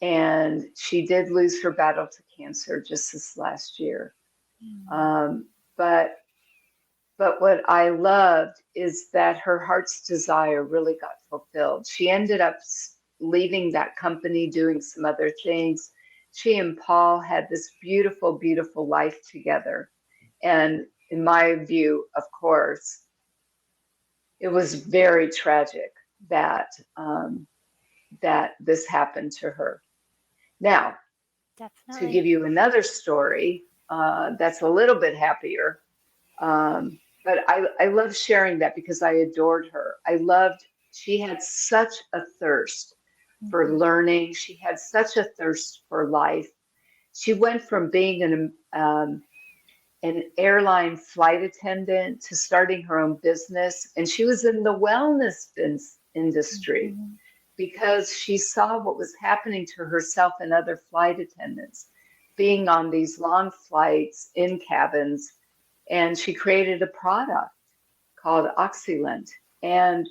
S3: And she did lose her battle to cancer just this last year. But what I loved is that her heart's desire really got fulfilled. She ended up leaving that company, doing some other things. She and Paul had this beautiful, beautiful life together. And in my view, of course, it was very tragic that that this happened to her. Now,
S2: Definitely.
S3: to give you another story that's a little bit happier, but I love sharing that because I adored her. She had such a thirst for learning. She had such a thirst for life. She went from being an airline flight attendant to starting her own business, and she was in the wellness industry. Because she saw what was happening to herself and other flight attendants, being on these long flights in cabins. And she created a product called Oxylent. And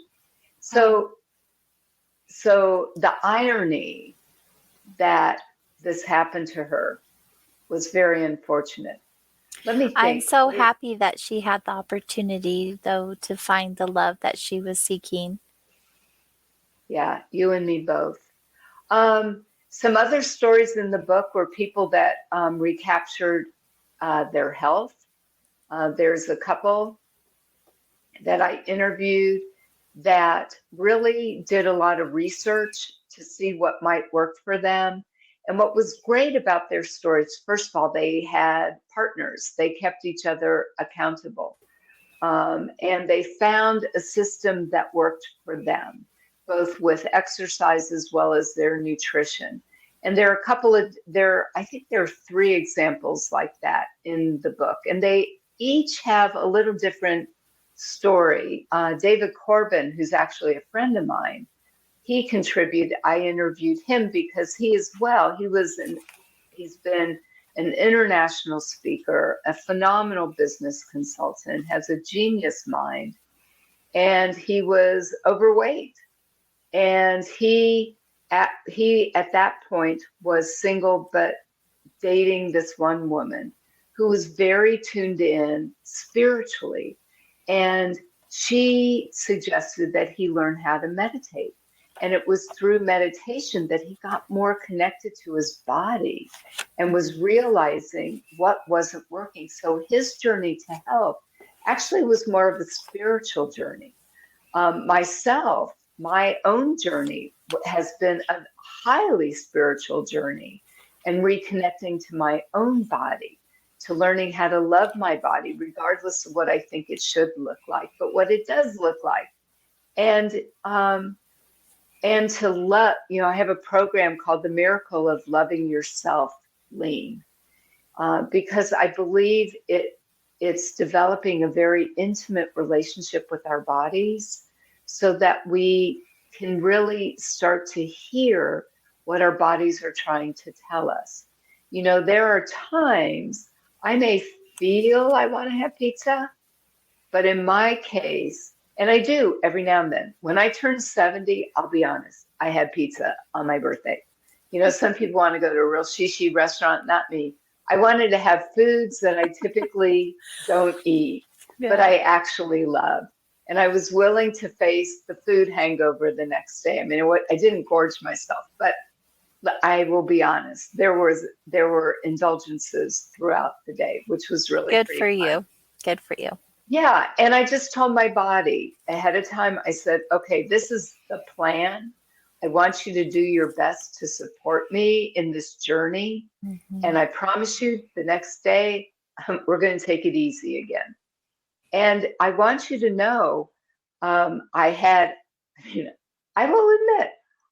S3: so the irony that this happened to her was very unfortunate. Let me think.
S2: I'm so happy that she had the opportunity, though, to find the love that she was seeking.
S3: Yeah, you and me both. Some other stories in the book were people that recaptured their health. There's a couple that I interviewed that really did a lot of research to see what might work for them. And what was great about their stories, first of all, they had partners. They kept each other accountable. And they found a system that worked for them, both with exercise as well as their nutrition. And there are I think there are 3 examples like that in the book. And they each have a little different story. David Corbin, who's actually a friend of mine, he contributed. I interviewed him because he's been an international speaker, a phenomenal business consultant, has a genius mind, and he was overweight. And he at that point was single, but dating this one woman who was very tuned in spiritually. And she suggested that he learn how to meditate. And it was through meditation that he got more connected to his body and was realizing what wasn't working. So his journey to health actually was more of a spiritual journey. Myself, my own journey has been a highly spiritual journey and reconnecting to my own body, to learning how to love my body, regardless of what I think it should look like, but what it does look like. And to love, I have a program called The Miracle of Loving Yourself Lean, because I believe it's developing a very intimate relationship with our bodies so that we can really start to hear what our bodies are trying to tell us. There are times I may feel I want to have pizza, but in my case, and I do every now and then, when I turn 70, I'll be honest, I had pizza on my birthday. Some people want to go to a real shishi restaurant, not me. I wanted to have foods that I typically don't eat, but I actually love. And I was willing to face the food hangover the next day. I mean, I didn't gorge myself, but I will be honest, there were indulgences throughout the day, which was really
S2: Good
S3: pretty
S2: for
S3: fun.
S2: you. Good for you.
S3: Yeah, and I just told my body ahead of time, I said, okay, this is the plan. I want you to do your best to support me in this journey. And I promise you the next day, we're going to take it easy again. And I want you to know, I had, I will admit,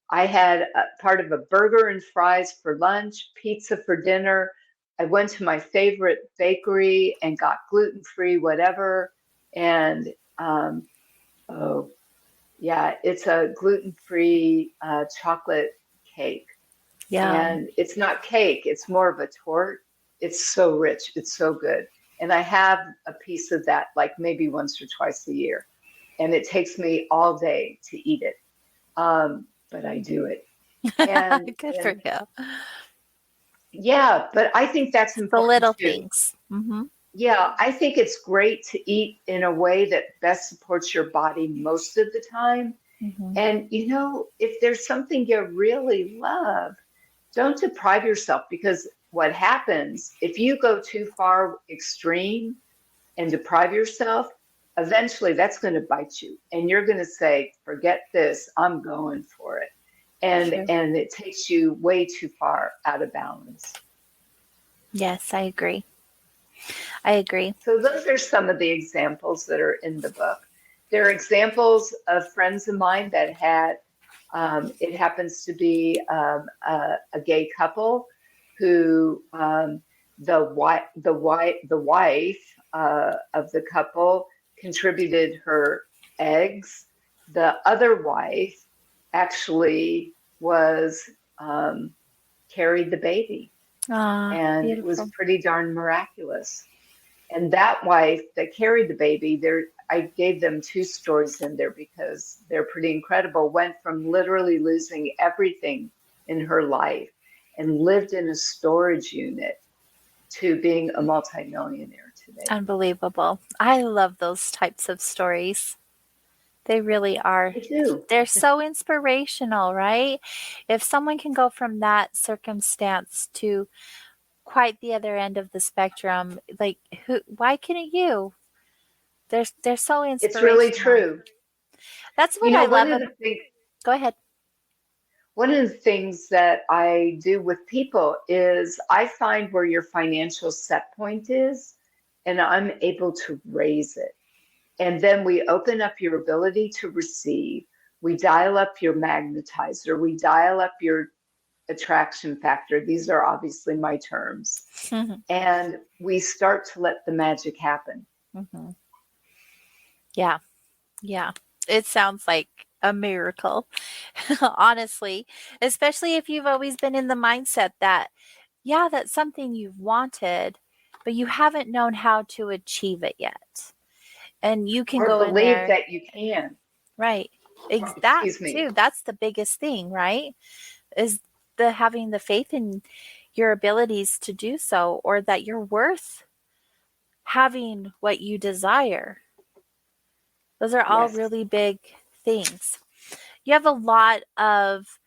S3: I had a part of a burger and fries for lunch, pizza for dinner. I went to my favorite bakery and got gluten-free whatever. And oh, yeah, it's a gluten-free chocolate cake.
S2: Yeah.
S3: And it's not cake, it's more of a torte. It's so rich, it's so good. And I have a piece of that like maybe once or twice a year. And it takes me all day to eat it. But I do it. And,
S2: Good for you.
S3: yeah, but I think that's
S2: The
S3: important
S2: little
S3: too.
S2: things.
S3: Yeah, I think it's great to eat in a way that best supports your body most of the time. And, if there's something you really love, don't deprive yourself, because what happens if you go too far extreme and deprive yourself, eventually that's going to bite you and you're going to say, forget this, I'm going for it. And
S2: Sure.
S3: and it takes you way too far out of balance.
S2: Yes, I agree. I agree.
S3: So those are some of the examples that are in the book. There are examples of friends of mine that had, it happens to be a gay couple who the wife of the couple contributed her eggs. The other wife actually was carried the baby, and it was
S2: Beautiful.
S3: pretty darn miraculous. And that wife that carried the baby, I gave them two stories in there because they're pretty incredible, went from literally losing everything in her life and lived in a storage unit to being a multimillionaire today.
S2: Unbelievable. I love those types of stories. They really are.
S3: I do.
S2: They're so inspirational, right? If someone can go from that circumstance to quite the other end of the spectrum, like why couldn't you? They're so
S3: It's really
S2: inspirational.
S3: true.
S2: That's what I love. Go ahead.
S3: One of the things that I do with people is I find where your financial set point is, and I'm able to raise it. And then we open up your ability to receive. We dial up your magnetizer. We dial up your attraction factor. These are obviously my terms. And we start to let the magic happen.
S2: Yeah. Yeah. It sounds like a miracle, honestly, especially if you've always been in the mindset that, yeah, that's something you've wanted, but you haven't known how to achieve it yet. And you can
S3: Or
S2: go in
S3: believe
S2: there.
S3: that you can.
S2: Right. That
S3: Excuse me.
S2: too. That's the biggest thing, right? Is having the faith in your abilities to do so, or that you're worth having what you desire. Those are all
S3: Yes.
S2: really big things. You have a lot of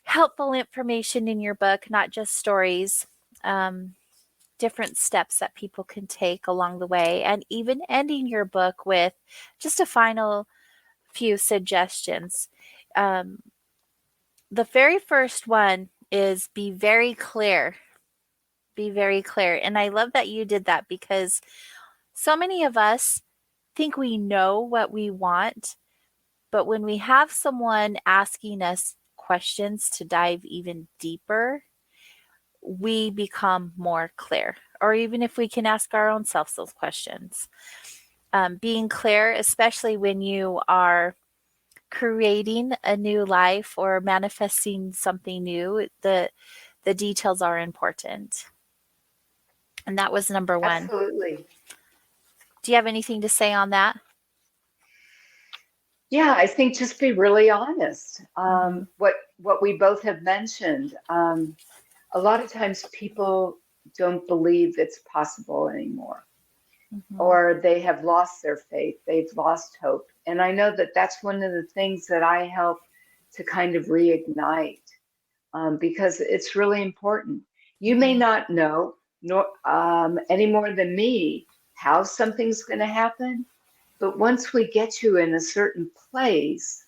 S2: helpful information in your book, not just stories, different steps that people can take along the way, and even ending your book with just a final few suggestions. The very first one is be very clear. Be very clear. And I love that you did that, because so many of us think we know what we want, but when we have someone asking us questions to dive even deeper, we become more clear. Or even if we can ask our own selves those questions. Being clear, especially when you are creating a new life or manifesting something new, the details are important. And that was number one.
S3: Absolutely.
S2: Do you have anything to say on that?
S3: Yeah, I think just be really honest.
S2: Mhm.
S3: What we both have mentioned. A lot of times people don't believe it's possible anymore,
S2: Mhm.
S3: or they have lost their faith, they've lost hope. And I know that that's one of the things that I help to kind of reignite, because it's really important. You may not know nor, any more than me how something's going to happen, but once we get you in a certain place,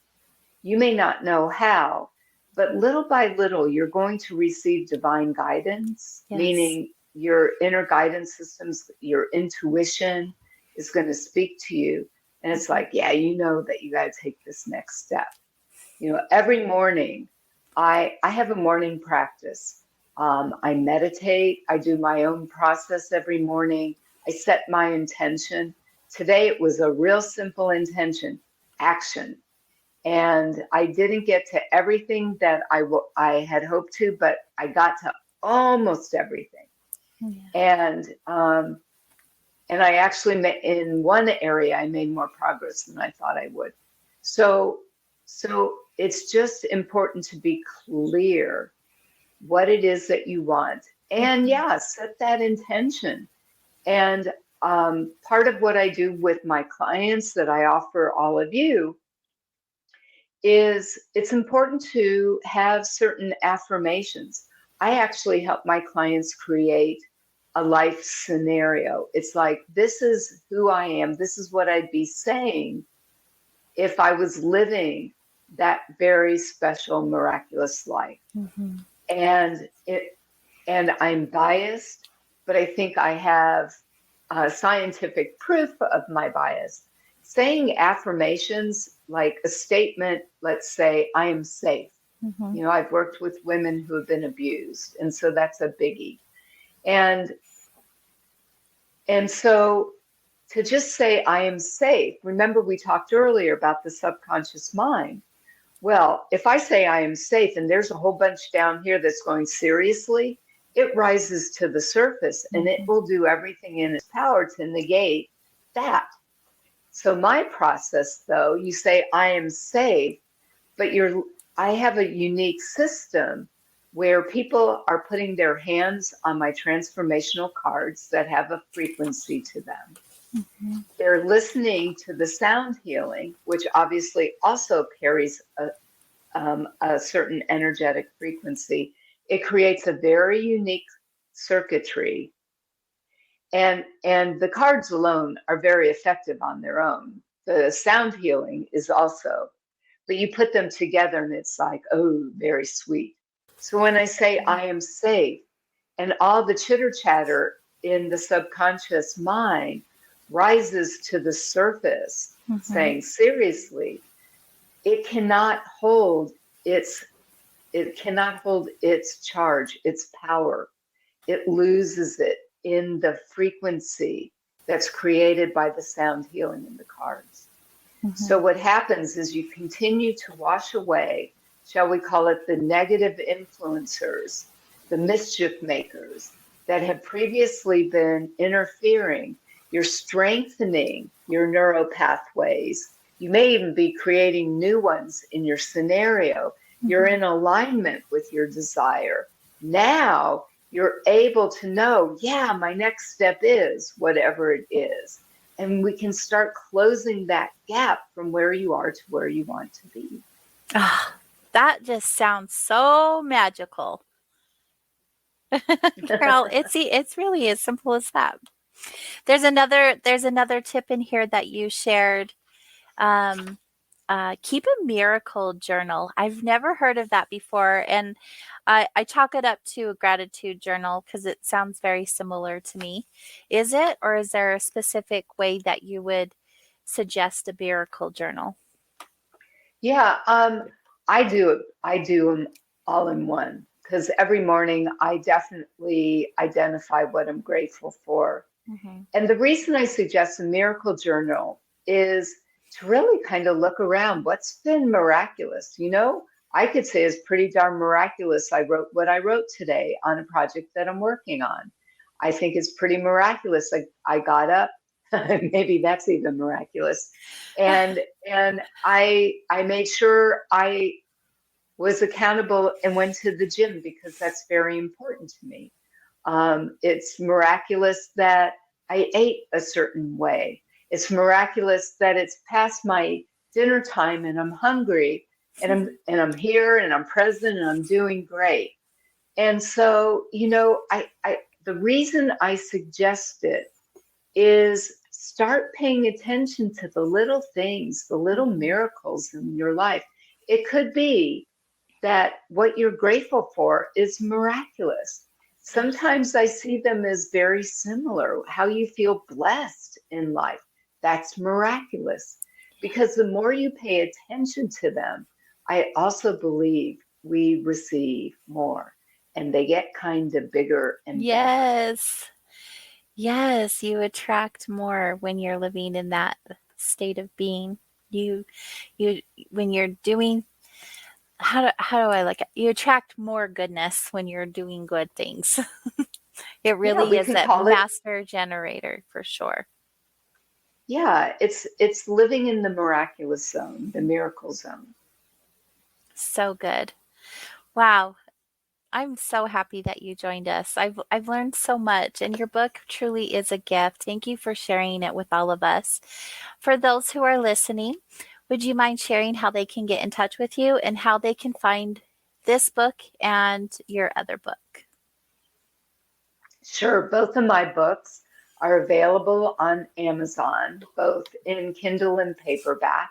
S3: you may not know how, but little by little, you're going to receive divine guidance,
S2: Yes.
S3: meaning your inner guidance systems, your intuition is going to speak to you. And it's like, yeah, you know that you got to take this next step. Every morning, I have a morning practice. I meditate. I do my own process every morning. I set my intention. Today, it was a real simple intention, action. And I didn't get to everything that I had hoped to, but I got to almost everything.
S2: Yeah.
S3: And I actually in one area I made more progress than I thought I would. So it's just important to be clear what it is that you want, and yeah, set that intention. And part of what I do with my clients that I offer all of you is it's important to have certain affirmations. I actually help my clients create a life scenario. It's like, this is who I am. This is what I'd be saying if I was living that very special, miraculous life.
S2: Mhm.
S3: And I'm biased, but I think I have scientific proof of my bias. Saying affirmations like a statement, let's say, I am safe.
S2: Mhm.
S3: I've worked with women who have been abused, and so that's a biggie. And so to just say I am safe, remember we talked earlier about the subconscious mind. Well, if I say I am safe and there's a whole bunch down here that's going seriously, it rises to the surface and it will do everything in its power to negate that. So my process, though, you say I am safe, but I have a unique system where people are putting their hands on my transformational cards that have a frequency to them.
S2: Mhm.
S3: They're listening to the sound healing, which obviously also carries a certain energetic frequency. It creates a very unique circuitry. And the cards alone are very effective on their own. The sound healing is also, but you put them together and it's like, oh, very sweet. So when I say I am safe, and all the chitter chatter in the subconscious mind rises to the surface,
S2: Mhm.
S3: saying, seriously, it cannot hold its charge, its power. It loses it in the frequency that's created by the sound healing in the cards. So
S2: Mhm.
S3: what happens is you continue to wash away, shall we call it, the negative influencers, the mischief makers that have previously been interfering. You're strengthening your neural pathways. You may even be creating new ones in your scenario. You're in alignment with your desire. Now you're able to know, yeah, my next step is whatever it is. And we can start closing that gap from where you are to where you want to be.
S2: Ah, that just sounds so magical. Girl, it's really as simple as that. There's another tip in here that you shared. Um, keep a miracle journal. I've never heard of that before. And I chalk it up to a gratitude journal because it sounds very similar to me. Is it? Or is there a specific way that you would suggest a miracle journal?
S3: Yeah, I do them all in one because every morning I definitely identify what I'm grateful for.
S2: Hmm.
S3: And the reason I suggest a miracle journal is to really kind of look around what's been miraculous. I could say it's pretty darn miraculous. I wrote what I wrote today on a project that I'm working on. I think it's pretty miraculous. I got up, maybe that's even miraculous. And I made sure I was accountable and went to the gym because that's very important to me. It's miraculous that I ate a certain way. It's miraculous that it's past my dinner time and I'm hungry and I'm here and I'm present and I'm doing great. And so, I the reason I suggest it is start paying attention to the little things, the little miracles in your life. It could be that what you're grateful for is miraculous. Sometimes I see them as very similar. How you feel blessed in life, that's miraculous. Because the more you pay attention to them, I also believe we receive more and they get kind of bigger and better.
S2: Yes. Yes, you attract more when you're living in that state of being. You you when you're doing how do I like it? You attract more goodness when you're doing good things. It
S3: Yeah,
S2: really
S3: we
S2: is
S3: can
S2: a
S3: call it,
S2: master generator for sure.
S3: yeah, it's living in the miraculous zone, the miracle zone.
S2: So good. Wow. I'm so happy that you joined us. I've learned so much and your book truly is a gift. Thank you for sharing it with all of us. For those who are listening, would you mind sharing how they can get in touch with you and how they can find this book and your other book?
S3: Sure, both of my books are available on Amazon, both in Kindle and paperback.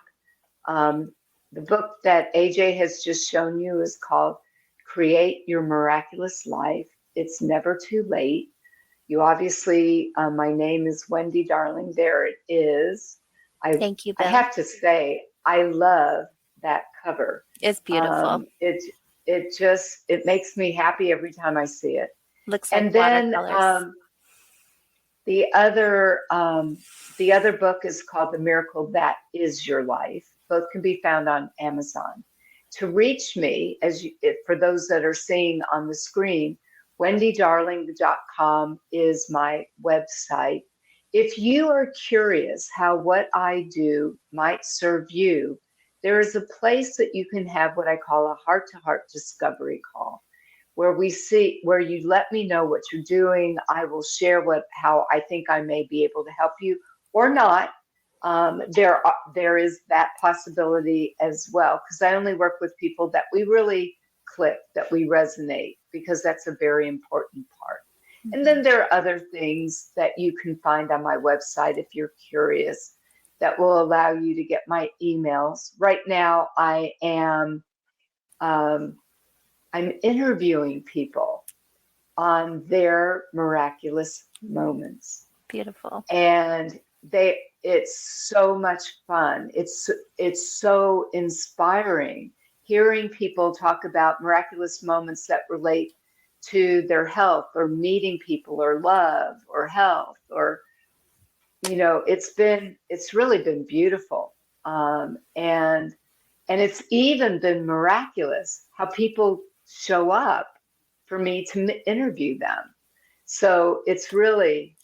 S3: Um, the book that AJ has just shown you is called Create Your Miraculous Life. It's never too late. You obviously, my name is Wendy Darling. There it is. I
S2: Thank you,
S3: I
S2: Bill.
S3: have to say, I love that cover.
S2: It's beautiful.
S3: It makes me happy every time I see it.
S2: Looks like
S3: And then
S2: watercolors.
S3: the other book is called The Miracle That Is Your Life. Both can be found on Amazon. To reach me, for those that are seeing on the screen, wendydarling.com is my website. If you are curious how what I do might serve you, there is a place that you can have what I call a heart-to-heart discovery call where you let me know what you're doing. I will share how I think I may be able to help you or not. There is that possibility as well, because I only work with people that we really click, that we resonate, because that's a very important part. And then there are other things that you can find on my website if you're curious that will allow you to get my emails. Right now, um, I'm interviewing people on their miraculous moments.
S2: Beautiful.
S3: And it's so much fun. It's so inspiring hearing people talk about miraculous moments that relate to their health or meeting people or love or health or it's really been beautiful. And it's even been miraculous how people show up for me to interview them. So it's really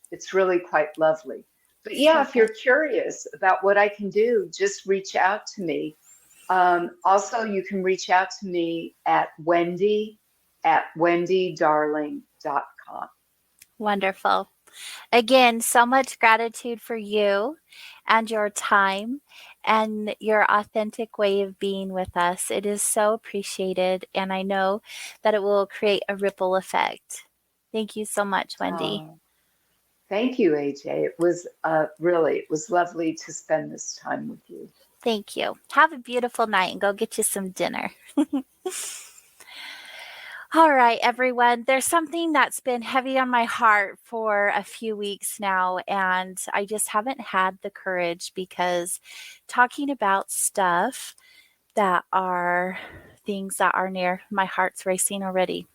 S3: quite lovely. But yeah,
S2: So
S3: if
S2: good.
S3: you're curious about what I can do, just reach out to me. Also, you can reach out to me at wendydarling.com.
S2: Wonderful. Again, so much gratitude for you and your time and your authentic way of being with us. It is so appreciated, and I know that it will create a ripple effect. Thank you so much, Wendy.
S3: Oh, thank you, AJ. It was lovely to spend this time with you.
S2: Thank you. Have a beautiful night and go get you some dinner. All right, everyone. There's something that's been heavy on my heart for a few weeks now, and I just haven't had the courage because talking about stuff that are things that are near my heart's racing already,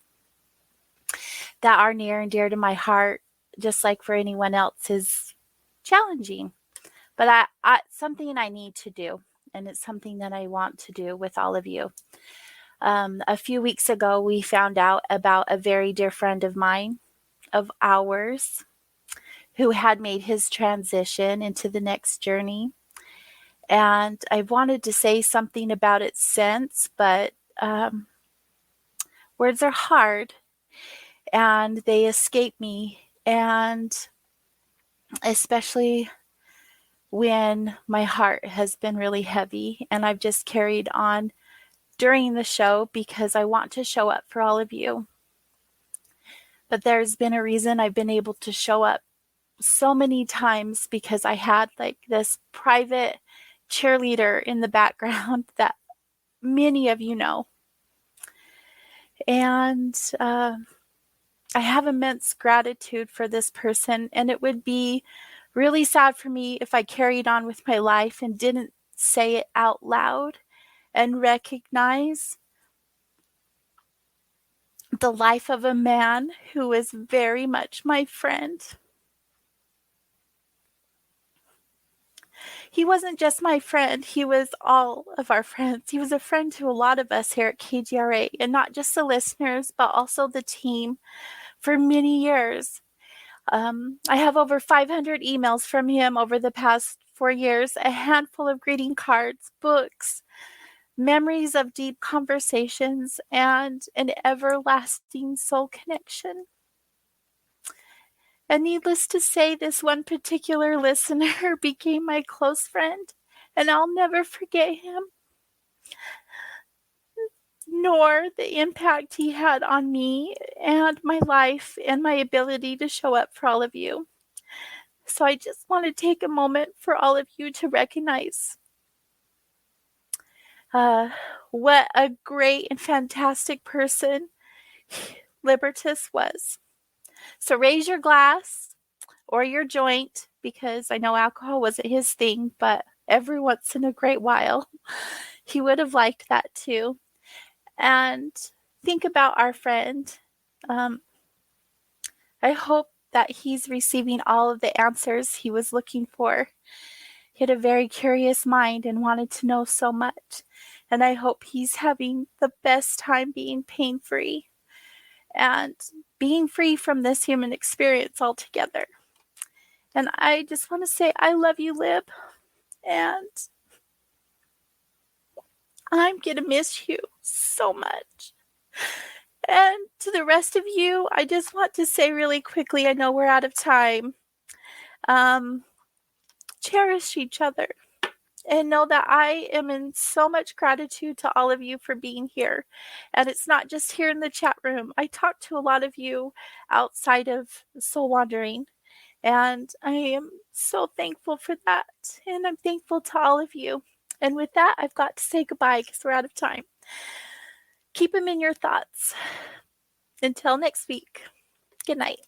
S2: that are near and dear to my heart, just like for anyone else, is challenging. But something I need to do, and it's something that I want to do with all of you. A few weeks ago, we found out about a very dear friend of mine, of ours, who had made his transition into the next journey. And I've wanted to say something about it since, but words are hard and they escape me. And especially when my heart has been really heavy and I've just carried on during the show because I want to show up for all of you. But there's been a reason I've been able to show up so many times because I had like this private cheerleader in the background that many of you know. And I have immense gratitude for this person, and it would be really sad for me if I carried on with my life and didn't say it out loud and recognize the life of a man who is very much my friend. He wasn't just my friend, he was all of our friends. He was a friend to a lot of us here at KGRA, and not just the listeners, but also the team for many years. I have over 500 emails from him over the past 4 years, a handful of greeting cards, books, memories of deep conversations, and an everlasting soul connection. And needless to say, this one particular listener became my close friend, and I'll never forget him, nor the impact he had on me and my life and my ability to show up for all of you. So I just want to take a moment for all of you to recognize what a great and fantastic person Libertas was. So raise your glass or your joint, because I know alcohol wasn't his thing, but every once in a great while, he would have liked that too. And think about our friend. I hope that he's receiving all of the answers he was looking for. He had a very curious mind and wanted to know so much. And I hope he's having the best time being pain-free and being free from this human experience altogether. And I just want to say, I love you, Lib. And I'm going to miss you so much. And to the rest of you, I just want to say really quickly, I know we're out of time. Cherish each other. And know that I am in so much gratitude to all of you for being here. And it's not just here in the chat room. I talk to a lot of you outside of Soul Wandering. And I am so thankful for that. And I'm thankful to all of you. And with that, I've got to say goodbye because we're out of time. Keep them in your thoughts. Until next week. Good night.